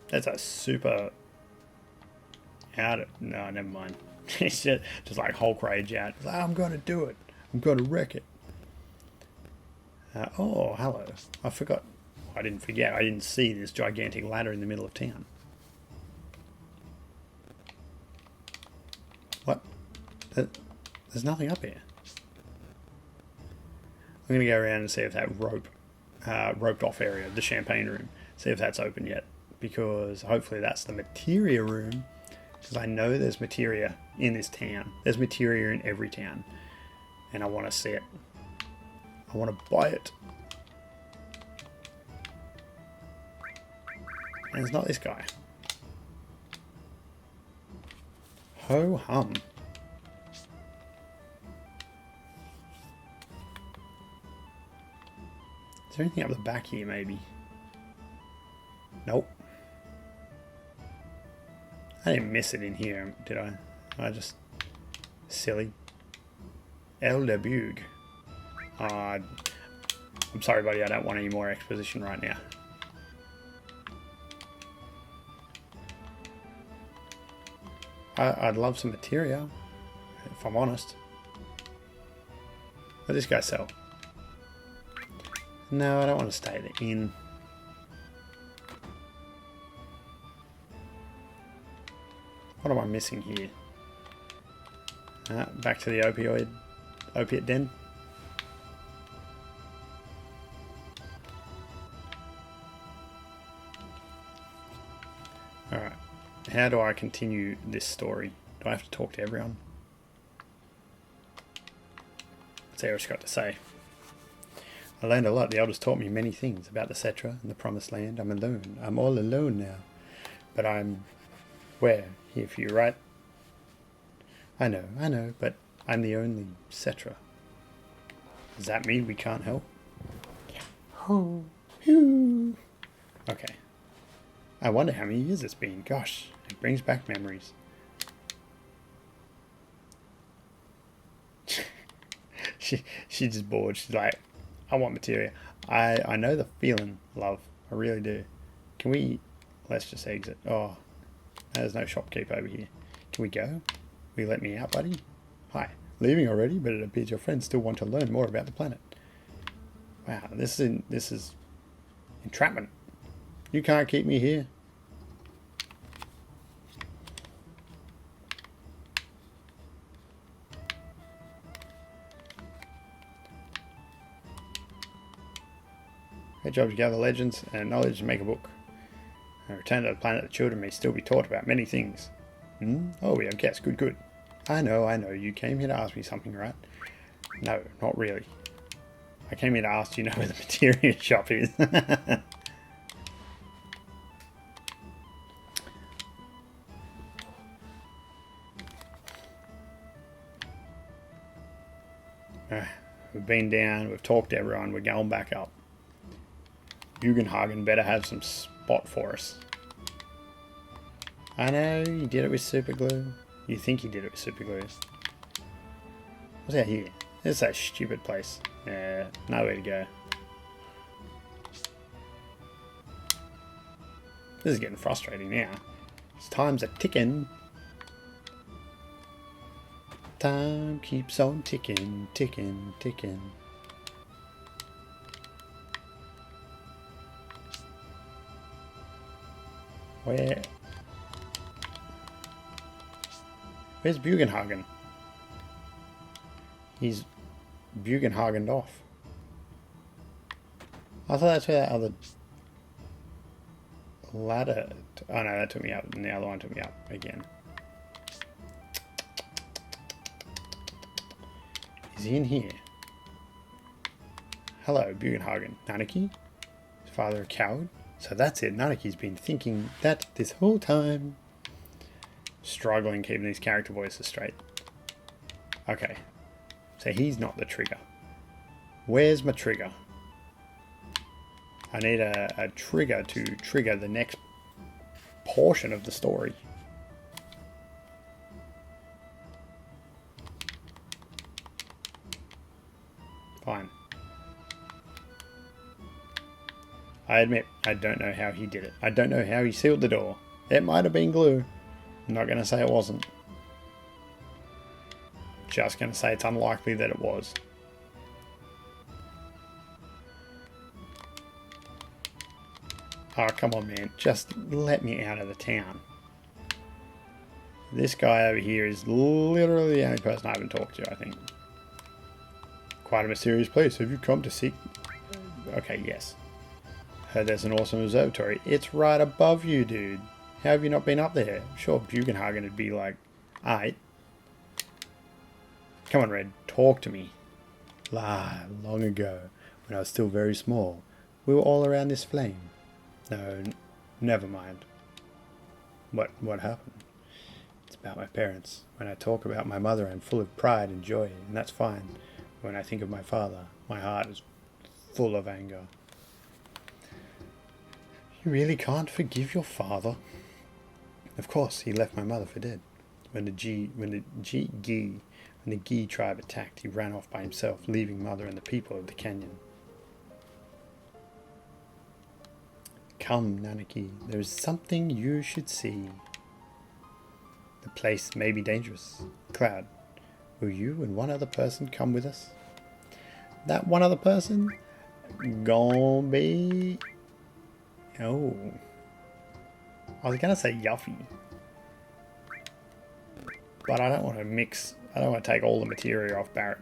That's a super... No, never mind. It's just like Hulk rage out. Like, I'm gonna do it. I'm gonna wreck it. Oh, hello. I forgot. I didn't forget. I didn't see this gigantic ladder in the middle of town. What? There's nothing up here. I'm gonna go around and see if that roped off area, the champagne room, see if that's open yet. Because hopefully that's the materia room. Because I know there's materia in this town. There's materia in every town. And I want to see it. I want to buy it. And it's not this guy. Ho hum. Is there anything up the back here maybe? Nope. I didn't miss it in here, did I? I just... Silly. El Debug. I'm sorry, buddy. I don't want any more exposition right now. I'd love some materia, if I'm honest. What does this guy sell? No, I don't want to stay at the inn. What am I missing here? Back to the opiate den. Alright. How do I continue this story? Do I have to talk to everyone? Let's see what it's got to say. I learned a lot. The elders taught me many things about the Cetra and the Promised Land. I'm alone. I'm all alone now. But I'm... Where? Here for you, right? I know, but I'm the only Cetra. Does that mean we can't help? Yeah. Oh, phew. Okay. I wonder how many years it's been. Gosh, it brings back memories. She's just bored. She's like, I want materia. I know the feeling, love. I really do. Can we... Let's just exit. Oh, there's no shopkeep over here. Can we go? Will you let me out, buddy? Hi, leaving already, but it appears your friends still want to learn more about the planet. Wow, this is entrapment. You can't keep me here. Great job to gather legends and knowledge to make a book. And return to the planet, the children may still be taught about many things. Oh, we have guests. Good, good. I know. You came here to ask me something, right? No, not really. I came here to ask you know where the materia shop is. We've been down, we've talked to everyone, we're going back up. Bugenhagen better have some spot for us. I know, you did it with super glue. You think you did it with super glue. What's out here? This is that stupid place. Yeah, nowhere to go. This is getting frustrating now. Time's a ticking. Time keeps on ticking, ticking, ticking. Where's Bugenhagen? He's Bugenhagened off. I thought that's where that other ladder... Oh no, that took me up, and the other one took me up again. Is he in here? Hello, Bugenhagen. Nanaki? Is father a coward? So that's it. Nanaki's been thinking that this whole time. Struggling keeping these character voices straight. Okay. So he's not the trigger. Where's my trigger? I need a trigger to trigger the next portion of the story. Fine. I admit, I don't know how he did it. I don't know how he sealed the door. It might have been glue. I'm not going to say it wasn't. Just going to say it's unlikely that it was. Oh, come on, man. Just let me out of the town. This guy over here is literally the only person I haven't talked to, I think. Quite a mysterious place. Have you come to seek... Okay, yes. Heard there's an awesome observatory. It's right above you, dude. How have you not been up there? I'm sure Bugenhagen would be like, alright. Come on, Red. Talk to me. Long ago, when I was still very small, we were all around this flame. No, never mind. What happened? It's about my parents. When I talk about my mother, I'm full of pride and joy, and that's fine. When I think of my father, my heart is full of anger. You really can't forgive your father? Of course, he left my mother for dead. When the Gi tribe attacked, he ran off by himself, leaving mother and the people of the canyon. Come, Nanaki, there is something you should see. The place may be dangerous. Cloud, will you and one other person come with us? That one other person? Gonna be... Oh. I was going to say Yuffie. But I don't want to mix... I don't want to take all the materia off Barrett.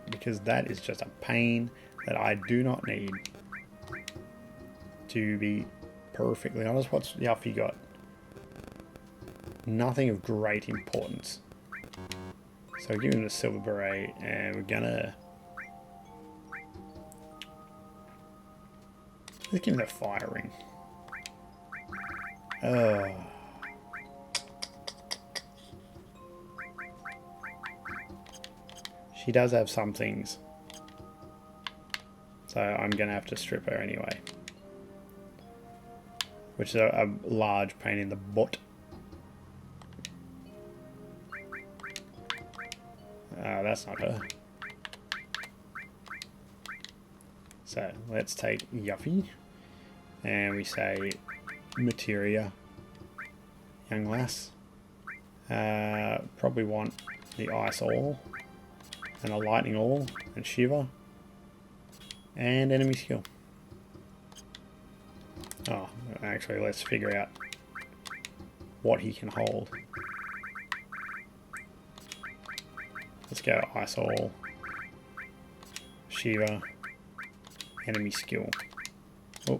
Because that is just a pain that I do not need. To be perfectly honest, what's Yuffie got? Nothing of great importance. So give him the silver beret, and we're gonna... Let's give him the fire ring. She does have some things. So I'm gonna have to strip her anyway. Which is a large pain in the butt. That's not her. So let's take Yuffie. And we say materia. Young lass. Probably want the ice ore, and the lightning ore, and shiver, and enemy skill. Oh, actually, let's figure out what he can hold. Let's go ice ore, shiver, enemy skill. Oh.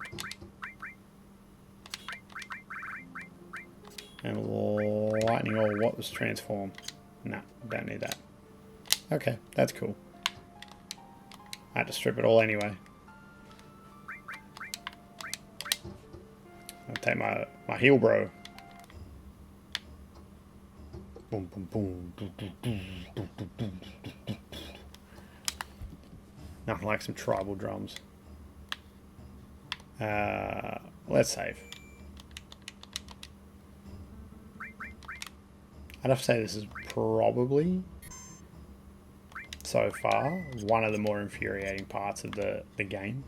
And lightning ore, what was transform? Nah, don't need that. Okay, that's cool. I had to strip it all anyway. I'll take my heal bro. Boom, boom, boom. Nothing like some tribal drums. Let's save. I'd have to say this is probably, so far, one of the more infuriating parts of the game.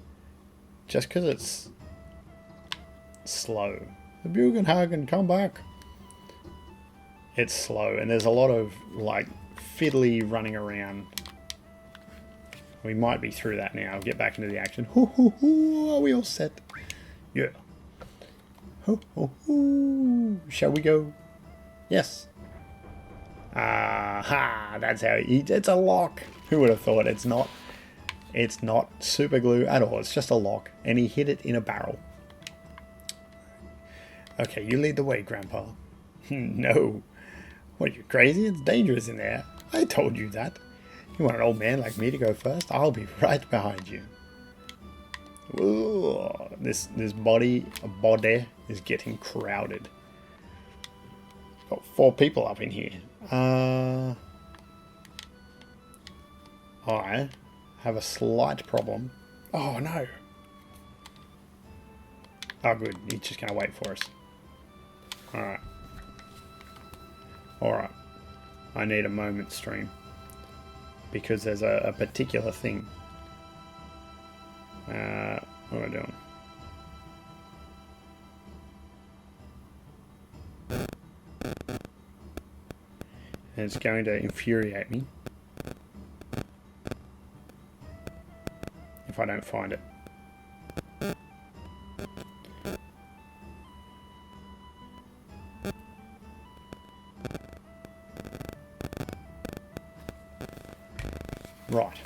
Just because it's slow. The Bugenhagen, come back! It's slow, and there's a lot of, like, fiddly running around. We might be through that now. Get back into the action. Hoo hoo hoo! Are we all set? Yeah. Hoo hoo hoo! Shall we go? Yes. Ha! That's how he eats. It's a lock. Who would have thought? It's not. It's not super glue at all. It's just a lock, and he hid it in a barrel. Okay, you lead the way, Grandpa. No. What are you, crazy? It's dangerous in there. I told you that. You want an old man like me to go first? I'll be right behind you. Ooh, this body is getting crowded. Got 4 people up in here. I have a slight problem. Oh no. Oh good, he's just gonna wait for us. Alright. Alright. I need a moment stream. Because there's a particular thing. What am I doing? And it's going to infuriate me if I don't find it. Right.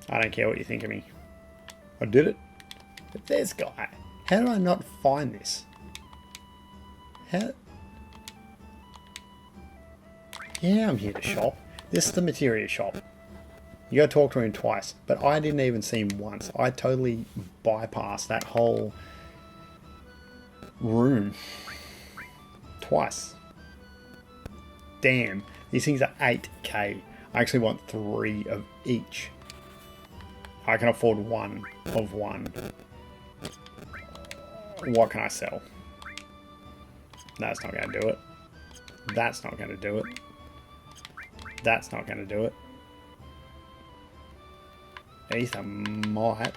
I don't care what you think of me. I did it. But this guy. How do I not find this? How? Yeah, I'm here to shop. This is the materia shop. You gotta talk to him twice. But I didn't even see him once. I totally bypassed that whole room. Twice. Damn. These things are 8k. I actually want 3 of each. I can afford 1 of 1. What can I sell? That's not going to do it. That's not going to do it. That's not going to do it. Ether might.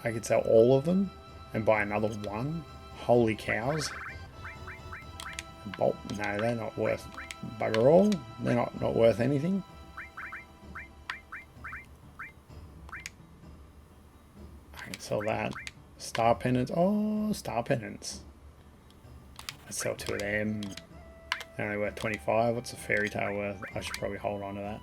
I could sell all of them and buy another 1. Holy cows. Bolt. No, they're not worth bugger all. They're not worth anything. I can sell that. Star pendants. Oh, star pendants. Let's sell 2 of them. They're only worth 25. What's a fairy tale worth? I should probably hold on to that.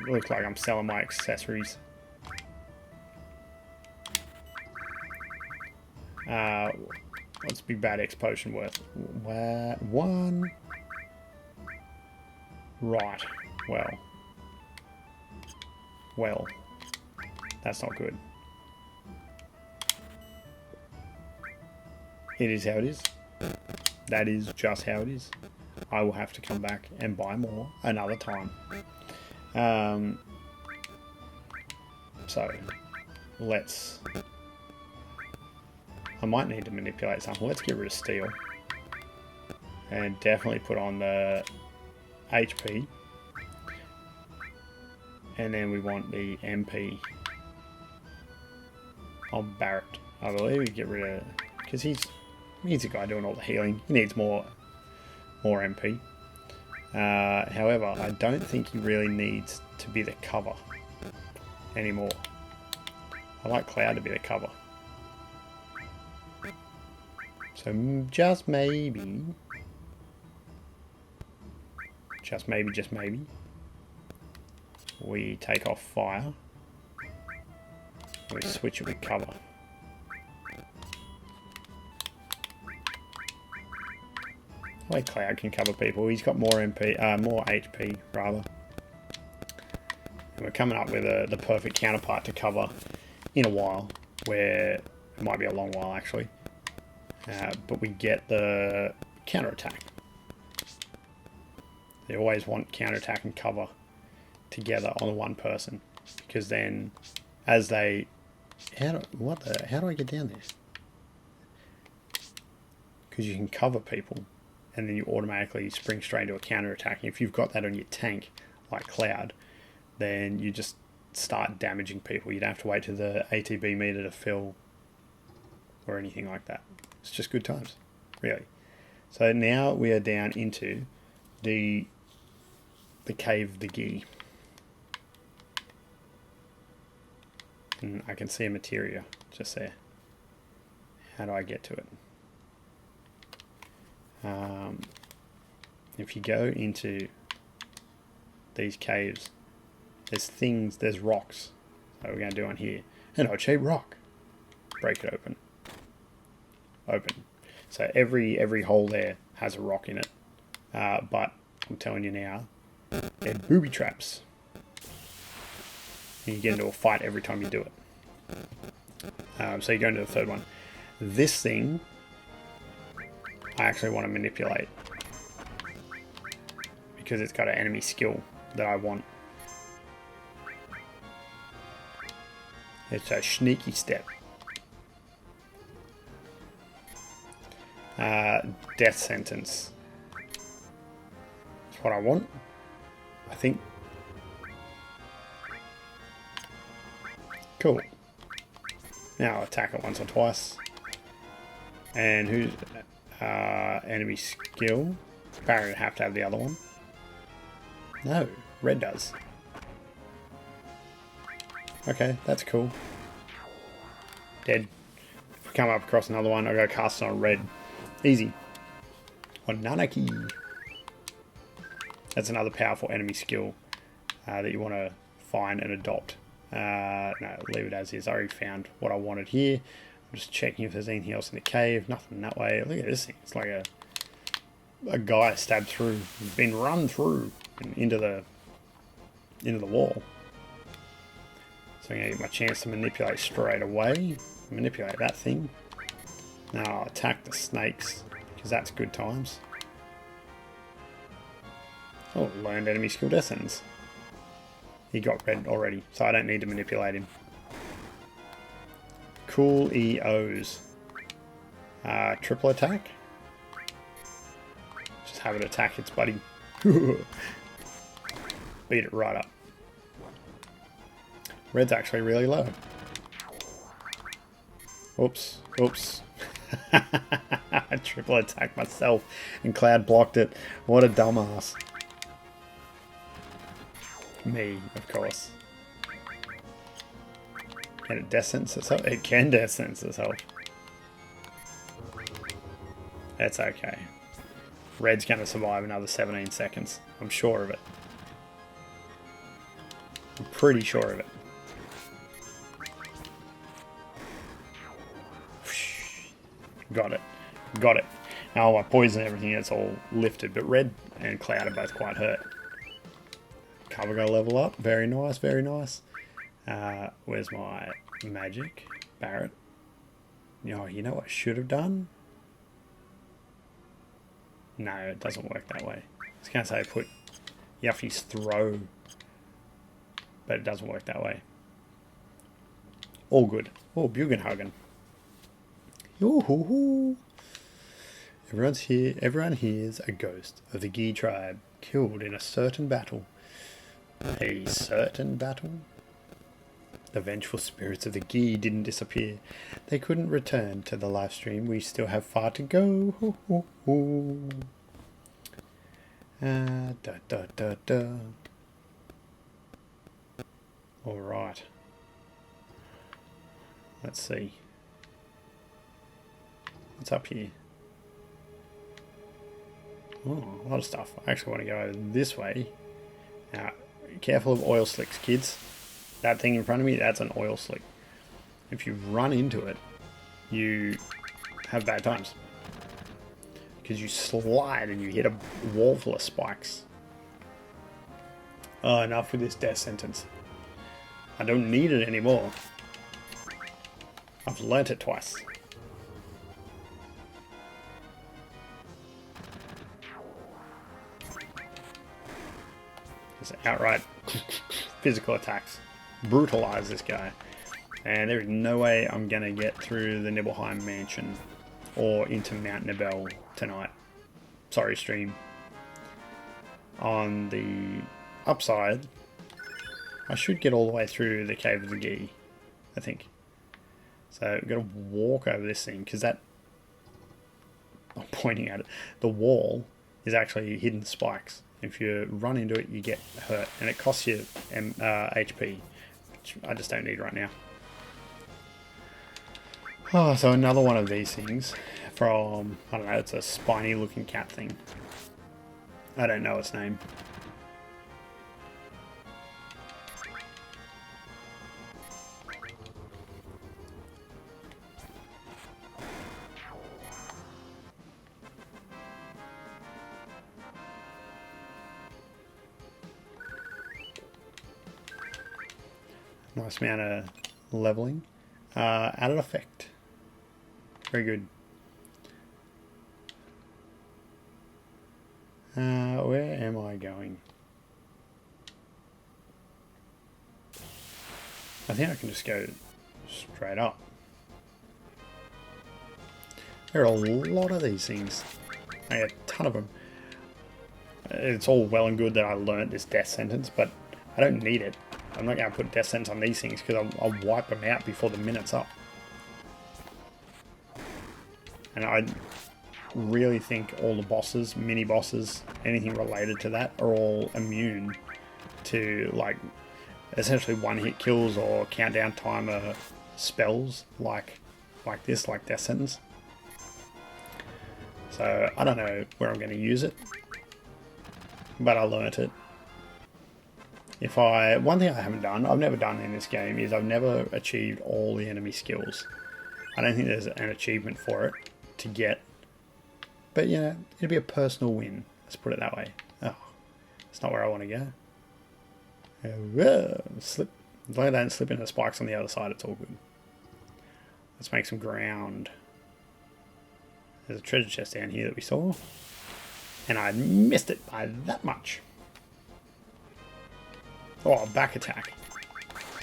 It looks like I'm selling my accessories. What's Big Bad X potion worth? 1. Right. Well. That's not good. It is how it is. That is just how it is. I will have to come back and buy more another time. So, let's... I might need to manipulate something. Let's get rid of steel. And definitely put on the HP. And then we want the MP on Barrett. I believe we get rid of because he's the guy doing all the healing. He needs more MP. However, I don't think he really needs to be the cover anymore. I like Cloud to be the cover. So just maybe, we take off fire. We switch it with cover. The way Cloud can cover people, he's got more more HP rather. And we're coming up with the perfect counterpart to cover in a while, where it might be a long while actually. But we get the counterattack. They always want counterattack and cover together on one person, because then as they how do I get down there? Because you can cover people and then you automatically spring straight into a counterattack. And if you've got that on your tank like Cloud, then you just start damaging people. You don't have to wait to the ATB meter to fill or anything like that. It's just good times, really. So now we are down into the cave of the Gi. And I can see a materia just there. How do I get to it? If you go into these caves, there's rocks. So we're going to do one here. An odd-shaped rock. Break it open. Open. So every hole there has a rock in it. But I'm telling you now, they're booby traps. And you get into a fight every time you do it. So you go into the third one. This thing, I actually want to manipulate, because it's got an enemy skill that I want. It's a sneaky step. Death sentence. That's what I want, I think. Cool. Now I'll attack it once or twice. And who's enemy skill? Barry would have to have the other one. No, red does. Okay, that's cool. Dead. If we come up across another one, I'll go cast on red. Easy. On Nanaki. That's another powerful enemy skill that you want to find and adopt. No, leave it as is. I already found what I wanted here. I'm just checking if there's anything else in the cave. Nothing that way. Look at this thing. It's like a guy stabbed through. He's been run through and into the wall. So I'm going to get my chance to manipulate straight away. Manipulate that thing. Now I'll attack the snakes, because that's good times. Oh, learned enemy skill death sentence. He got red already, so I don't need to manipulate him. Cool EOs. Triple attack. Just have it attack its buddy. Beat it right up. Red's actually really low. Oops. Oops. I triple attacked myself and Cloud blocked it. What a dumbass. Me, of course. Can it death sentence itself? It can death sentence itself. That's okay. Red's going to survive another 17 seconds. I'm sure of it. I'm pretty sure of it. Got it. Got it. Now my poison and everything, it's all lifted. But Red and Cloud are both quite hurt. Cover go level up. Very nice, very nice. Where's my magic? Barret. Oh, you know what I should have done? No, it doesn't work that way. I was going to say put Yuffie's throw, but it doesn't work that way. All good. Oh, Bugenhagen. Yoo-hoo-hoo. Everyone's here. Everyone here's a ghost of the Gi tribe killed in a certain battle. A certain battle? The vengeful spirits of the Gi didn't disappear. They couldn't return to the live stream. We still have far to go. Hoo, hoo, hoo. Da, da, da, da. Alright. Let's see. What's up here? Oh, a lot of stuff. I actually want to go this way. Now, careful of oil slicks, kids. That thing in front of me, that's an oil slick. If you run into it, you have bad times. Because you slide and you hit a wall full of spikes. Oh, enough with this death sentence. I don't need it anymore. I've learnt it twice. Just outright physical attacks. Brutalize this guy. And there is no way I'm going to get through the Nibelheim Mansion or into Mount Nibel tonight. Sorry, stream. On the upside, I should get all the way through the Cave of the Gi, I think. So we've got to walk over this thing, because that... I'm pointing at it. The wall is actually hidden spikes. If you run into it, you get hurt. And it costs you HP, which I just don't need right now. Oh, so another one of these things from, I don't know, it's a spiny looking cat thing. I don't know its name. Nice amount of leveling. Added effect. Very good. Where am I going? I think I can just go straight up. There are a lot of these things. I had a ton of them. It's all well and good that I learnt this death sentence, but I don't need it. I'm not going to put death sentence on these things because I'll wipe them out before the minute's up. And I really think all the bosses, mini bosses, anything related to that are all immune to like essentially one-hit kills or countdown timer spells like this, like death sentence. So I don't know where I'm going to use it, but I learnt it. One thing I haven't done, I've never done in this game, is I've never achieved all the enemy skills. I don't think there's an achievement for it to get. But, you know, it'd be a personal win. Let's put it that way. Oh, it's not where I want to go. Slip. As long as I don't slip into the spikes on the other side, it's all good. Let's make some ground. There's a treasure chest down here that we saw. And I missed it by that much. Oh, back attack.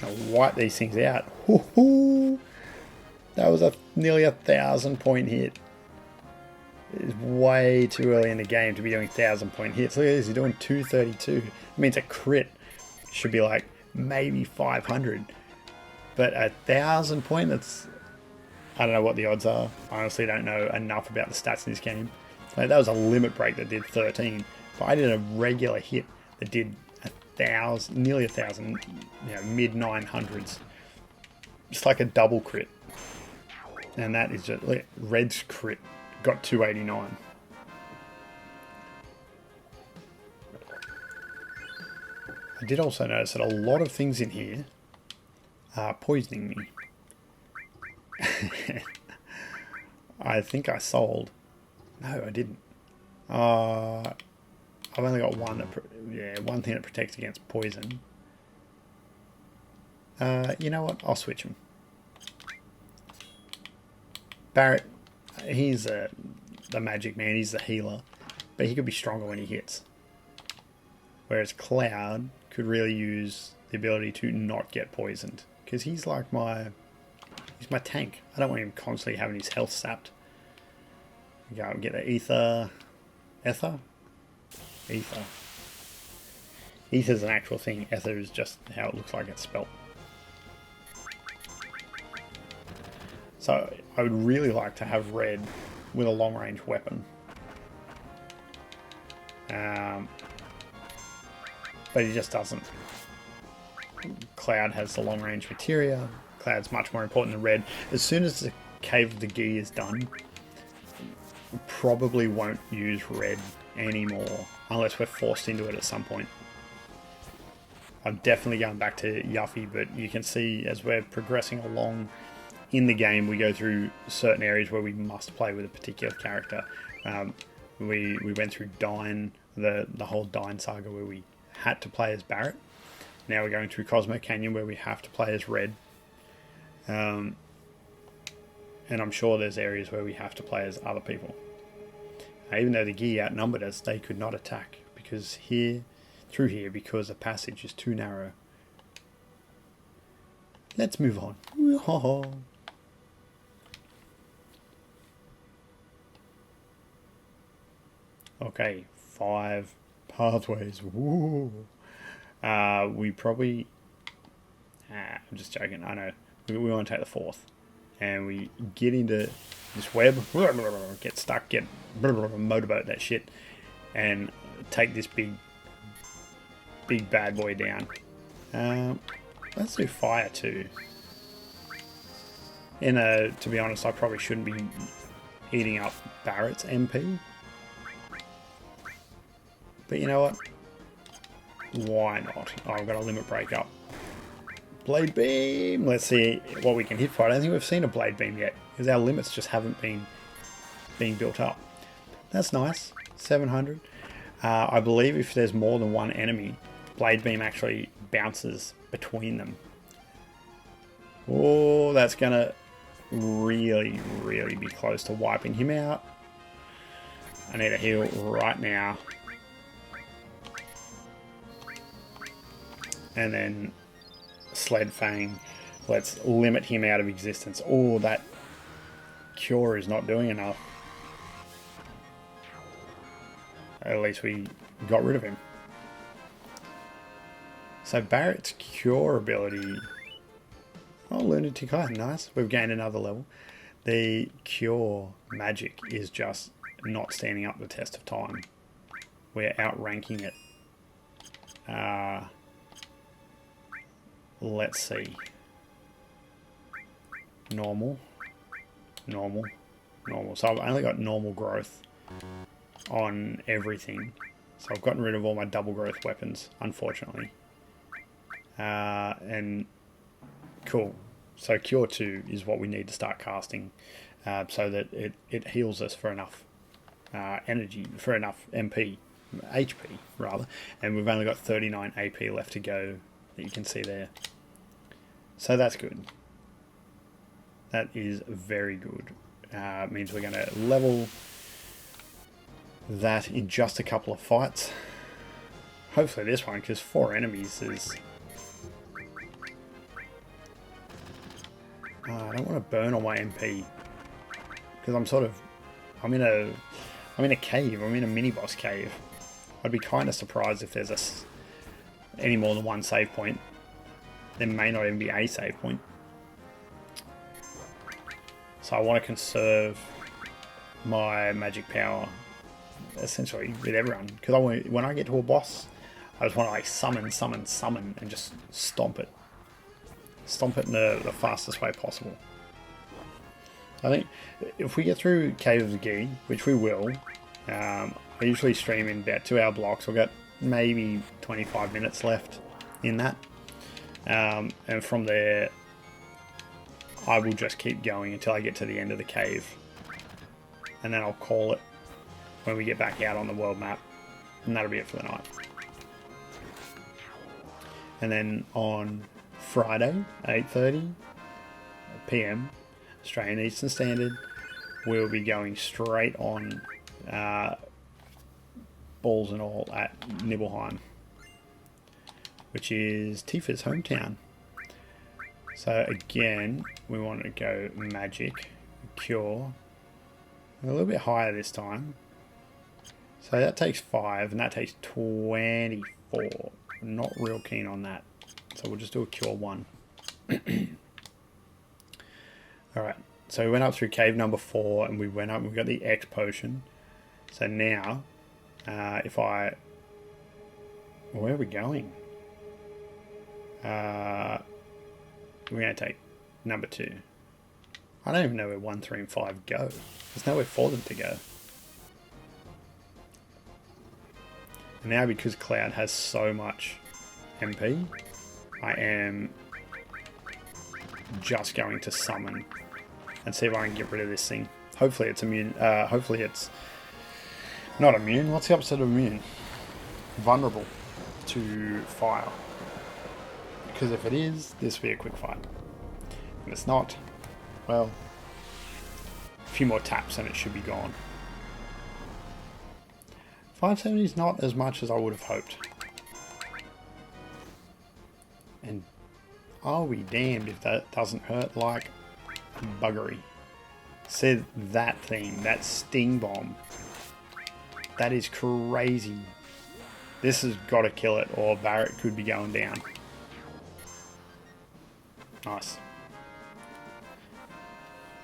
I'll wipe these things out. Woohoo! That was nearly 1,000 point hit. It's way too early in the game to be doing 1,000 point hits. Look at this, he's doing 232. It means a crit should be like maybe 500. But 1,000 point, that's... I don't know what the odds are. I honestly don't know enough about the stats in this game. Like, that was a limit break that did 13. But I did a regular hit that did 1,000, nearly 1,000, you know, mid 900s. It's like a double crit. And that is just, look, Red's crit got 289. I did also notice that a lot of things in here are poisoning me. I think I sold. No, I didn't. I've only got one one thing that protects against poison. You know what? I'll switch him. Barrett, he's the magic man. He's the healer, but he could be stronger when he hits. Whereas Cloud could really use the ability to not get poisoned, because he's like he's my tank. I don't want him constantly having his health sapped. Go get the ether. Ether? Ether. Ether's an actual thing. Ether is just how it looks like it's spelt. So I would really like to have red with a long range weapon. But he just doesn't. Cloud has the long range materia. Cloud's much more important than red. As soon as the Cave of the Gi is done, we probably won't use red anymore unless we're forced into it at some point. I'm definitely going back to Yuffie, but you can see as we're progressing along in the game, we go through certain areas where we must play with a particular character. We went through Dine, the whole Dine saga where we had to play as Barret. Now we're going through Cosmo Canyon where we have to play as Red. And I'm sure there's areas where we have to play as other people. Even though the Gi outnumbered us, they could not attack because through here because the passage is too narrow. Let's move on. Okay, 5 pathways. Woo. We probably... I'm just joking, I know. We want to take the 4th. And we get into this web, get stuck, get motorboat that shit, and take this big bad boy down. Let's do fire too. To be honest, I probably shouldn't be eating up Barret's MP. But you know what? Why not? Oh, I've got a limit break up. Blade beam! Let's see what we can hit for. I don't think we've seen a blade beam yet, because our limits just haven't been being built up. That's nice. 700. I believe if there's more than one enemy, blade beam actually bounces between them. Oh, that's gonna really be close to wiping him out. I need a heal right now. And then Sled Fang. Let's limit him out of existence. Oh, that cure is not doing enough. At least we got rid of him. So Barret's cure ability... Oh, Lunatic Eye, nice. We've gained another level. The cure magic is just not standing up the test of time. We're outranking it. Let's see. Normal. So I've only got normal growth on everything. So I've gotten rid of all my double growth weapons, unfortunately. And cool. So Cure 2 is what we need to start casting so that it heals us for enough energy, for enough MP, HP rather. And we've only got 39 AP left to go that you can see there. So that's good. That is very good. It means we're going to level that in just a couple of fights. Hopefully this one, because 4 enemies is... I don't want to burn all my MP because I'm in a cave. I'm in a mini boss cave. I'd be kind of surprised if there's any more than one save point. There may not even be a save point. So I want to conserve my magic power essentially with everyone, because when I get to a boss, I just want to like summon and just stomp it in the fastest way possible. I think if we get through Cave of the Gi, which we will, I usually stream in about 2-hour blocks. We've got maybe 25 minutes left in that. And from there, I will just keep going until I get to the end of the cave. And then I'll call it when we get back out on the world map. And that'll be it for the night. And then on Friday, 8:30 PM, Australian Eastern Standard, we'll be going straight on balls and all at Nibelheim, which is Tifa's hometown. So again, we want to go magic, cure, a little bit higher this time. So that takes 5 and that takes 24. I'm not real keen on that. So we'll just do a cure 1. Alright, So we went up through cave number 4, and we went up and we got the X potion. So now, if I... Where are we going? We're going to take number 2. I don't even know where 1, 3, and 5 go. There's nowhere for them to go. And now, because Cloud has so much MP, I am just going to summon and see if I can get rid of this thing. Hopefully it's immune. Hopefully it's not immune. What's the opposite of immune? Vulnerable to fire. Because if it is, this will be a quick fight. If it's not, well, a few more taps and it should be gone. 570 is not as much as I would have hoped. And are we damned if that doesn't hurt like buggery. Said that thing, that sting bomb. That is crazy. This has got to kill it or Barrett could be going down. Nice.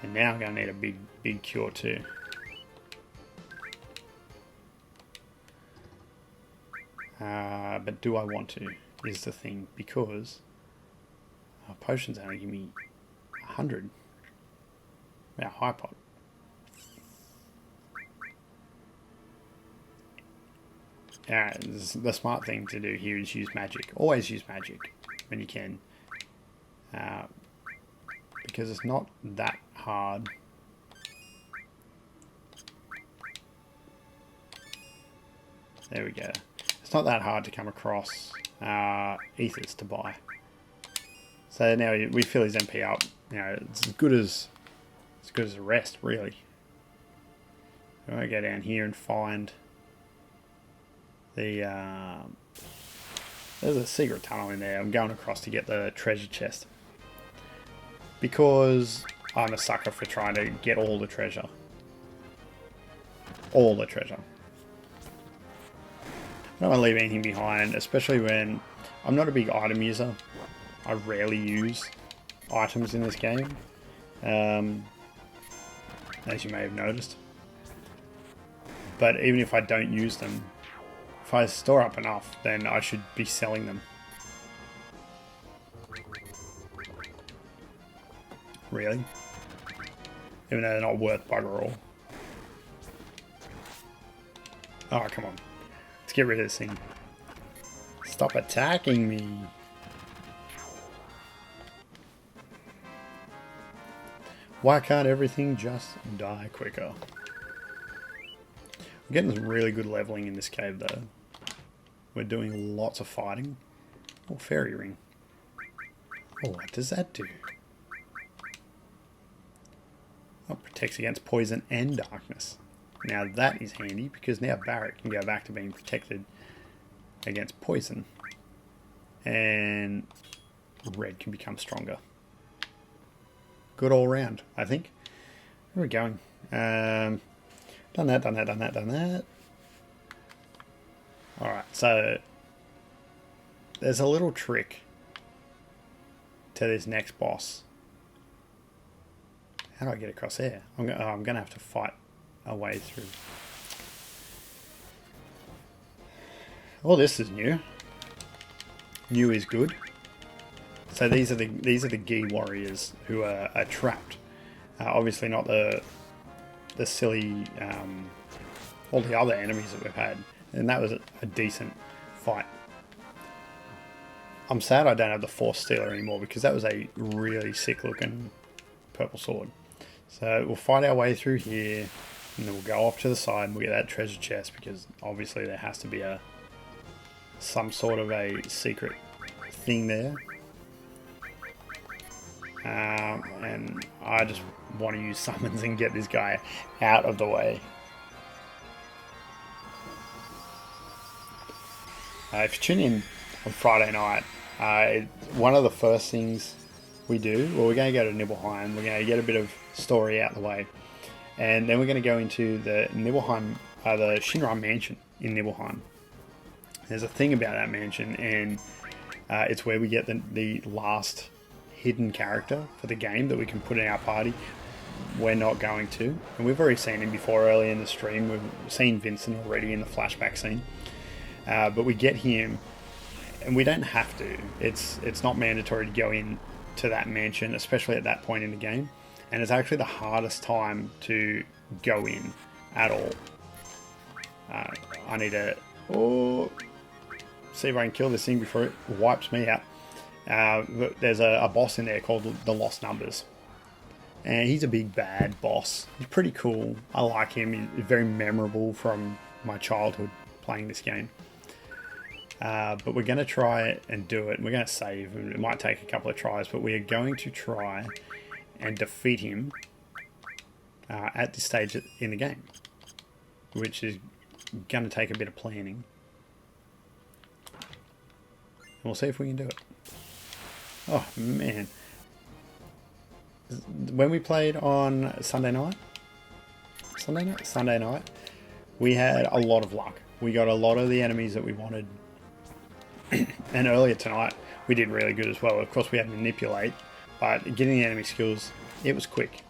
And now I'm going to need a big cure too. But do I want to, is the thing, because potions only give me 100. Our high pot. The smart thing to do here is use magic. Always use magic when you can. Because it's not that hard. There we go. It's not that hard to come across ethers to buy. So now we fill his MP up. You know, it's as good as the rest, really. I'm gonna go down here and find the. There's a secret tunnel in there. I'm going across to get the treasure chest because I'm a sucker for trying to get all the treasure. All the treasure. I don't want to leave anything behind, especially when I'm not a big item user. I rarely use items in this game, as you may have noticed. But even if I don't use them, if I store up enough, then I should be selling them. Really? Even though they're not worth bugger all. Oh, come on. Let's get rid of this thing. Stop attacking me. Why can't everything just die quicker? We're getting some really good leveling in this cave though. We're doing lots of fighting. Oh, fairy ring. Oh, what does that do? Oh, protects against poison and darkness. Now that is handy because now Barrett can go back to being protected against poison. And Red can become stronger. Good all round, I think. Where are we going? Done that. Alright, so there's a little trick to this next boss. How do I get across there? I'm going to have to fight a way through. Oh, this is new. New is good. So these are the Gi warriors who are trapped. Obviously not the silly all the other enemies that we've had, and that was a decent fight. I'm sad I don't have the Force Stealer anymore because that was a really sick looking purple sword. So we'll fight our way through here, and then we'll go off to the side and we'll get that treasure chest because obviously there has to be some sort of a secret thing there. And I just want to use summons and get this guy out of the way. If you tune in on Friday night, one of the first things we do, well, we're going to go to Nibelheim. We're going to get a bit of story out of the way, and then we're going to go into the Nibelheim, the Shinra Mansion in Nibelheim. There's a thing about that mansion, and it's where we get the last hidden character for the game that we can put in our party. we're not going to. And we've already seen him before early in the stream. We've seen Vincent already in the flashback scene. But we get him, and we don't have to. It's not mandatory to go in to that mansion, especially at that point in the game. And it's actually the hardest time to go in at all. I need to see if I can kill this thing before it wipes me out. There's a boss in there called the Lost Numbers. And he's a big bad boss. He's pretty cool. I like him. He's very memorable from my childhood playing this game. But we're going to try and do it. We're going to save. It might take a couple of tries, but we are going to try and defeat him at this stage in the game, which is going to take a bit of planning. And we'll see if we can do it. Oh, man. When we played on Sunday night, we had a lot of luck. We got a lot of the enemies that we wanted. And earlier tonight, we did really good as well. Of course, we had to manipulate, but getting the enemy skills, it was quick.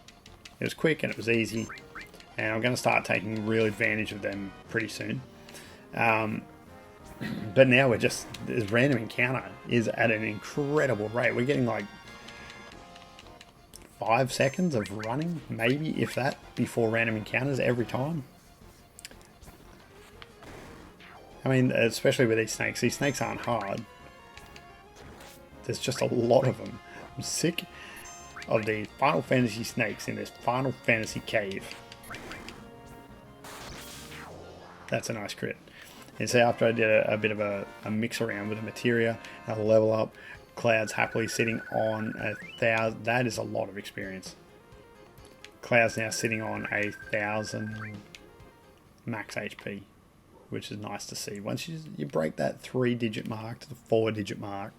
It was quick and it was easy. And I'm going to start taking real advantage of them pretty soon. But now we're just, this random encounter is at an incredible rate. We're getting like 5 seconds of running, maybe, if that, before random encounters every time. I mean, especially with these snakes. These snakes aren't hard. There's just a lot of them. I'm sick of these Final Fantasy snakes in this Final Fantasy cave. That's a nice crit. And so after I did a bit of a mix around with the materia, a level up, Cloud's happily sitting on 1,000. That is a lot of experience. Cloud's now sitting on 1,000 max HP, which is nice to see. Once you break that 3-digit mark to the 4-digit mark,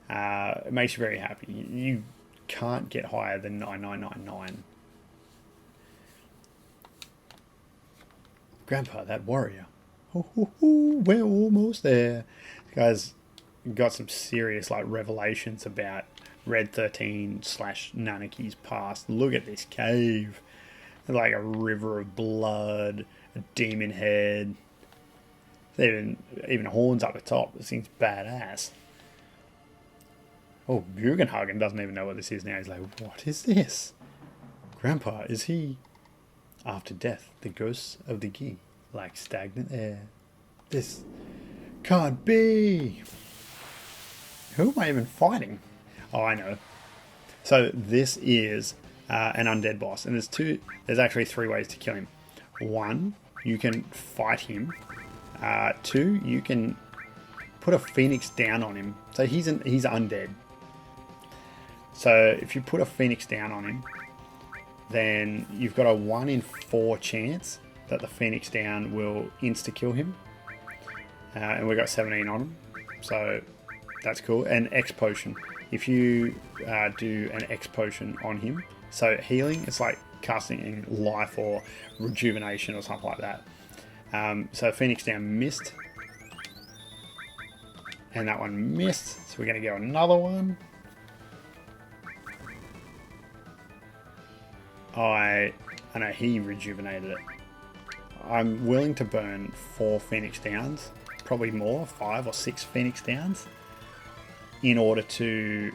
it makes you very happy. You can't get higher than 9999. Grandpa, that warrior. We're almost there. Guys, got some serious revelations about Red 13 / Nanaki's past. Look at this cave. Like a river of blood, a demon head. Even horns up the top. This thing's badass. Oh, Bugenhagen doesn't even know what this is now. He's like, what is this? Grandpa, is he? After death, the ghosts of the Gi, like stagnant air. This can't be. Who am I even fighting? Oh, I know. So this is an undead boss, and there's actually 3 ways to kill him. 1, you can fight him. 2, you can put a phoenix down on him. So he's undead. So if you put a phoenix down on him, then you've got a 1 in 4 chance that the phoenix down will insta-kill him. And we got 17 on him. So that's cool. And X potion. If you do an X potion on him, so healing, it's like casting life or rejuvenation or something like that. So Phoenix down missed. And that one missed. So we're going to go another one. I know he rejuvenated it. I'm willing to burn 4 Phoenix Downs, probably more, 5 or 6 Phoenix Downs, in order to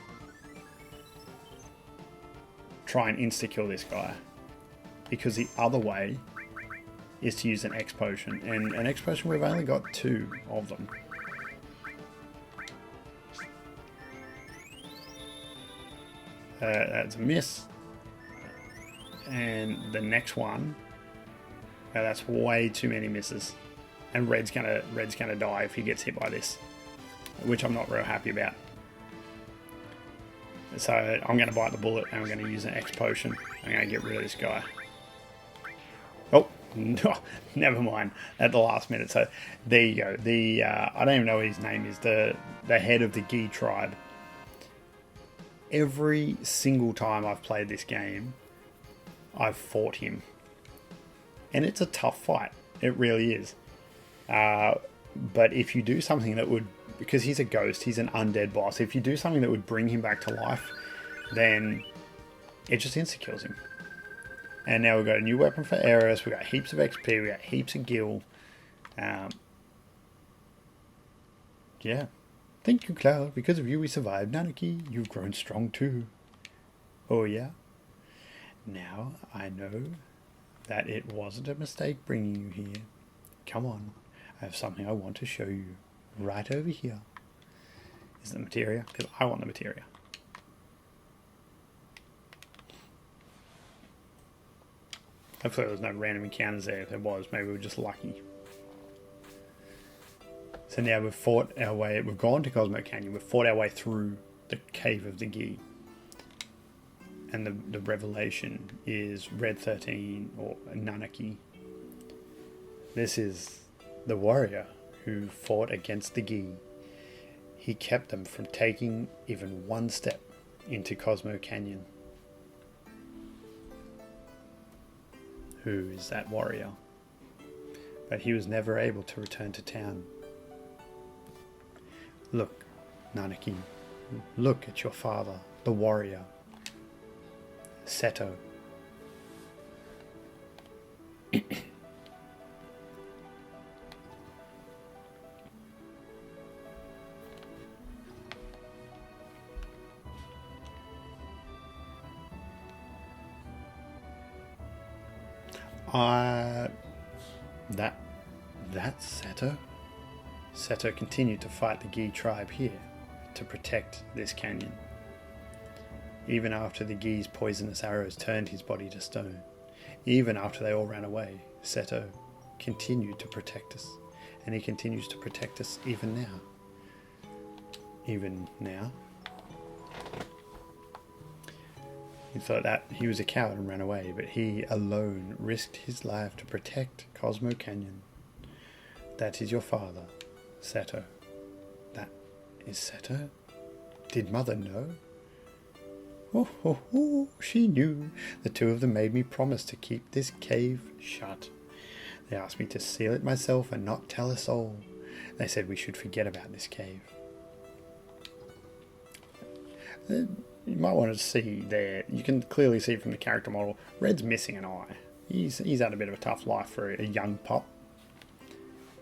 try and insta-kill this guy. Because the other way is to use an X potion, and an X potion, we've only got 2 of them. That's a miss. And the next one, that's way too many misses. And Red's gonna die if he gets hit by this, which I'm not real happy about. So I'm gonna bite the bullet and I'm gonna use an X potion. I'm gonna get rid of this guy. Oh, no, never mind. At the last minute. So there you go. The I don't even know what his name is. The head of the Gi tribe. Every single time I've played this game, I've fought him. And it's a tough fight. It really is. But if you do something that would... Because he's a ghost, he's an undead boss. If you do something that would bring him back to life, then it just insta-kills him. And now we've got a new weapon for Eris. We've got heaps of XP. We've got heaps of gil. Yeah. Thank you, Cloud. Because of you, we survived. Nanaki, you've grown strong too. Oh, yeah? Now I know that it wasn't a mistake bringing you here. Come on. I have something I want to show you. Right over here. Is the materia? Because I want the materia. Hopefully there was no random encounters there. If there was, maybe we were just lucky. So now we've fought our way, we've gone to Cosmo Canyon, we've fought our way through the Cave of the Gi. And the revelation is Red 13 or Nanaki. This is the warrior who fought against the Gi. He kept them from taking even one step into Cosmo Canyon. Who is that warrior? But he was never able to return to town. Look, Nanaki, look at your father, the warrior, Seto. That's Seto? Seto continued to fight the Gi tribe here to protect this canyon. Even after the Gi's poisonous arrows turned his body to stone, even after they all ran away, Seto continued to protect us, and he continues to protect us even now. Even now. He thought that he was a coward and ran away, but he alone risked his life to protect Cosmo Canyon. That is your father, Seto. That is Seto? Did Mother know? Oh, she knew. The two of them made me promise to keep this cave shut. They asked me to seal it myself and not tell a soul. They said we should forget about this cave. You might want to see there, you can clearly see from the character model, Red's missing an eye. He's had a bit of a tough life for a young pup.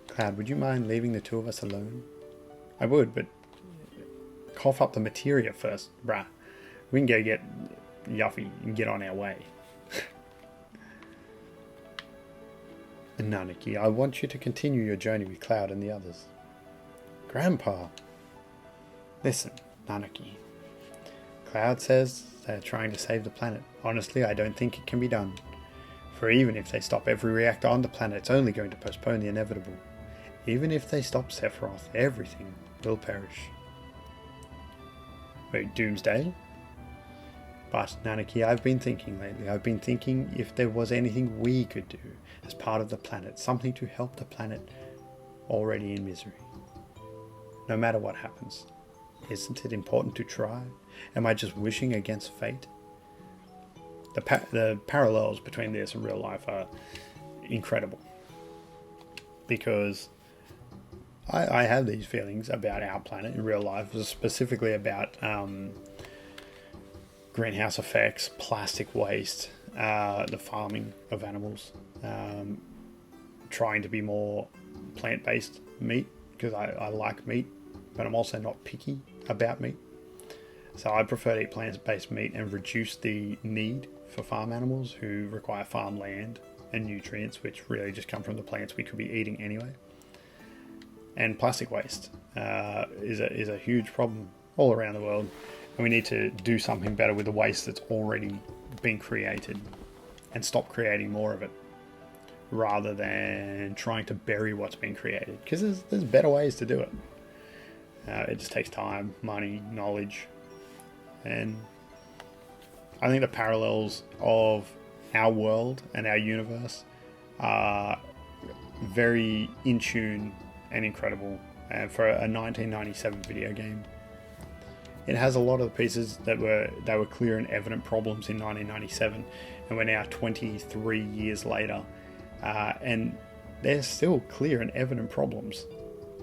Cloud, would you mind leaving the two of us alone? I would, but cough up the materia first, bruh. We can go get Yuffie and get on our way. And Nanaki, I want you to continue your journey with Cloud and the others. Grandpa! Listen, Nanaki. Cloud says they're trying to save the planet. Honestly, I don't think it can be done. For even if they stop every reactor on the planet, it's only going to postpone the inevitable. Even if they stop Sephiroth, everything will perish. Wait, Doomsday? But, Nanaki, I've been thinking lately. I've been thinking if there was anything we could do as part of the planet. Something to help the planet already in misery. No matter what happens. Isn't it important to try? Am I just wishing against fate? The parallels between this and real life are incredible. Because I have these feelings about our planet in real life, specifically about greenhouse effects, plastic waste, the farming of animals, trying to be more plant-based meat, because I like meat, but I'm also not picky about meat. So I prefer to eat plant-based meat and reduce the need for farm animals who require farmland and nutrients, which really just come from the plants we could be eating anyway. And plastic waste is a huge problem all around the world, and we need to do something better with the waste that's already been created and stop creating more of it, rather than trying to bury what's been created, because there's better ways to do it. It just takes time, money, knowledge, and I think the parallels of our world and our universe are very in tune and incredible. And for a 1997 video game, it has a lot of the pieces that were clear and evident problems in 1997, and we're now 23 years later, and they're still clear and evident problems,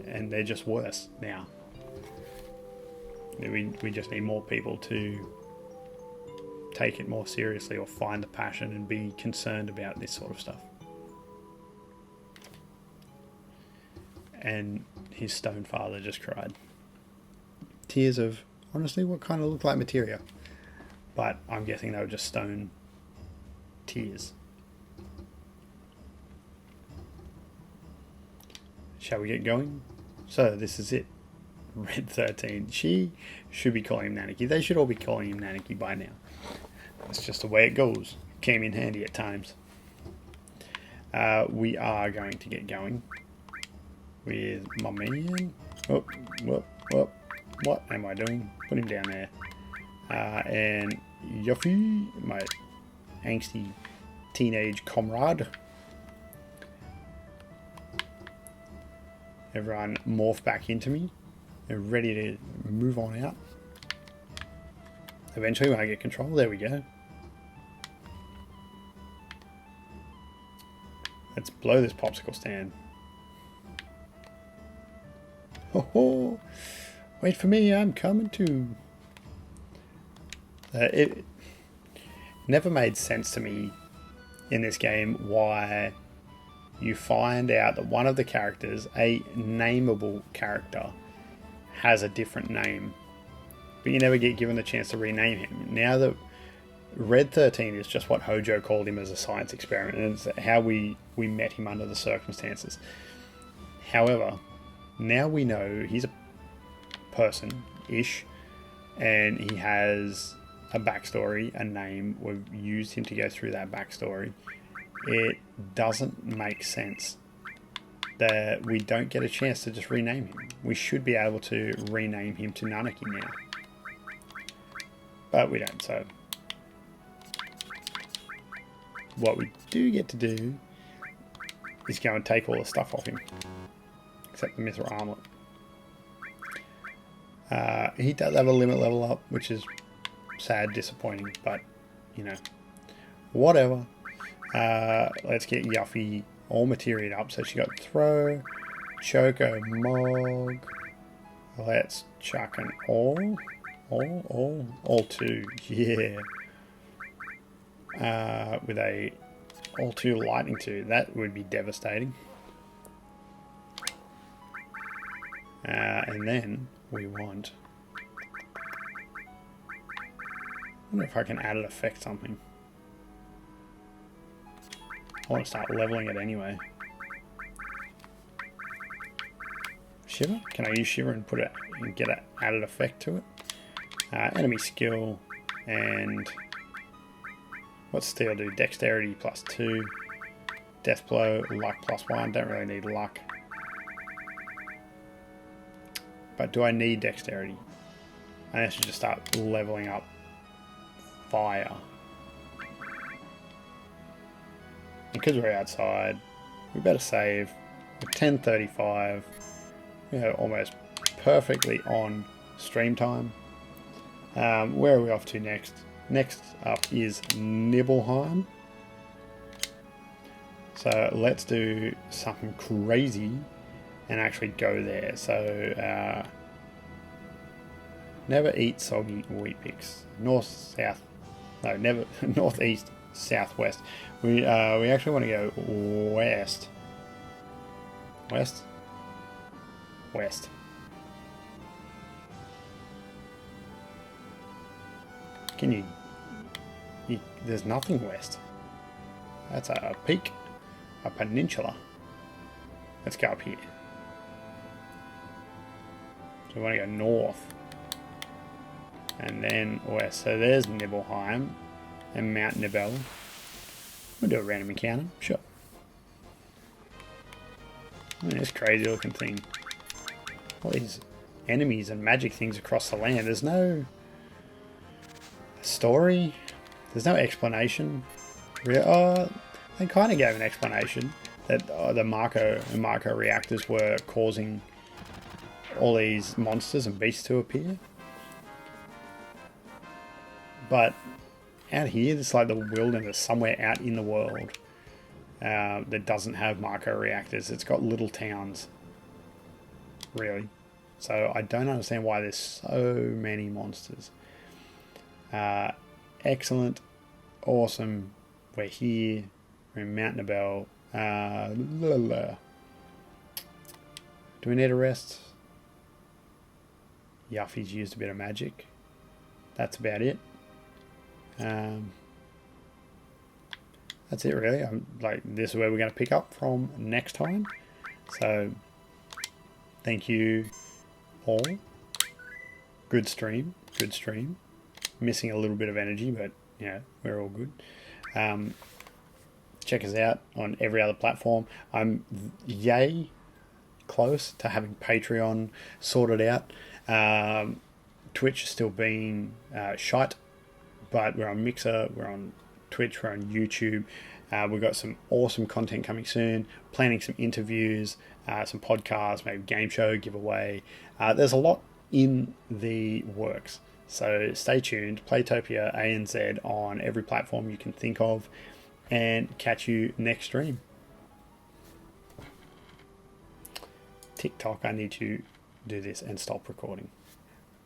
and they're just worse now. We just need more people to take it more seriously or find the passion and be concerned about this sort of stuff. And his stone father just cried. Tears of, honestly, what kind of looked like materia. But I'm guessing they were just stone tears. Shall we get going? So this is it. Red 13. She should be calling him Nanaki. They should all be calling him Nanaki by now. That's just the way it goes. Came in handy at times. We are going to get going with my man. Oh, what am I doing? Put him down there. And Yuffie, my angsty teenage comrade. Everyone morph back into me. They're ready to move on out. Eventually when I get control, there we go. Let's blow this popsicle stand. Oh, wait for me, I'm coming too. It never made sense to me in this game why you find out that one of the characters, a nameable character, has a different name, but you never get given the chance to rename him. Now that Red 13 is just what Hojo called him as a science experiment, and it's how we met him under the circumstances. However, now we know he's a person-ish, and he has a backstory, a name. We've used him to go through that backstory. It doesn't make sense that we don't get a chance to just rename him. We should be able to rename him to Nanaki now. But we don't, so what we do get to do is go and take all the stuff off him. Except the Mithril armlet. He does have a limit level up, which is sad, disappointing, but, you know, whatever. Let's get Yuffie all material up. So she got throw, choco, mog. Let's chuck an all two, yeah. With a all two lightning two, that would be devastating. And then we want. I wonder if I can add an effect something. I want to start leveling it anyway. Shiver? Can I use Shiver and put it and get an added effect to it? Enemy skill and what's steel do? Dexterity +2, death blow, luck +1. Don't really need luck. But do I need dexterity? I should just start leveling up fire. Because we're outside, we better save. We're 10:35. We're almost perfectly on stream time. Where are we off to next? Next up is Nibelheim. So let's do something crazy and actually go there. So never eat soggy wheat bix. North, south, no, never northeast, southwest. We actually want to go west. West. West. Can you? There's nothing west. That's a peak, a peninsula. Let's go up here. So we want to go north. And then west. So there's Nibelheim and Mount Nibel. We'll do a random encounter. Sure. I mean, this crazy looking thing. All these enemies and magic things across the land. There's no story. There's no explanation. They kind of gave an explanation that the Marco reactors were causing all these monsters and beasts to appear. But out here, it's like the wilderness somewhere out in the world that doesn't have Marco reactors. It's got little towns, really. So I don't understand why there's so many monsters. excellent, awesome. We're here. We're in Mount Nibel. Do we need a rest? Yuffie's used a bit of magic. That's about it. That's it really. This is where we're going to pick up from next time. So thank you all. Good stream. Missing a little bit of energy, but yeah, we're all good. Check us out on every other platform. I'm yay close to having Patreon sorted out. Twitch is still being shite, but we're on Mixer, we're on Twitch, we're on YouTube. We've got some awesome content coming soon, planning some interviews, some podcasts, maybe game show, giveaway. There's a lot in the works. So stay tuned. Playtopia ANZ on every platform you can think of, and catch you next stream. TikTok, I need to do this and stop recording.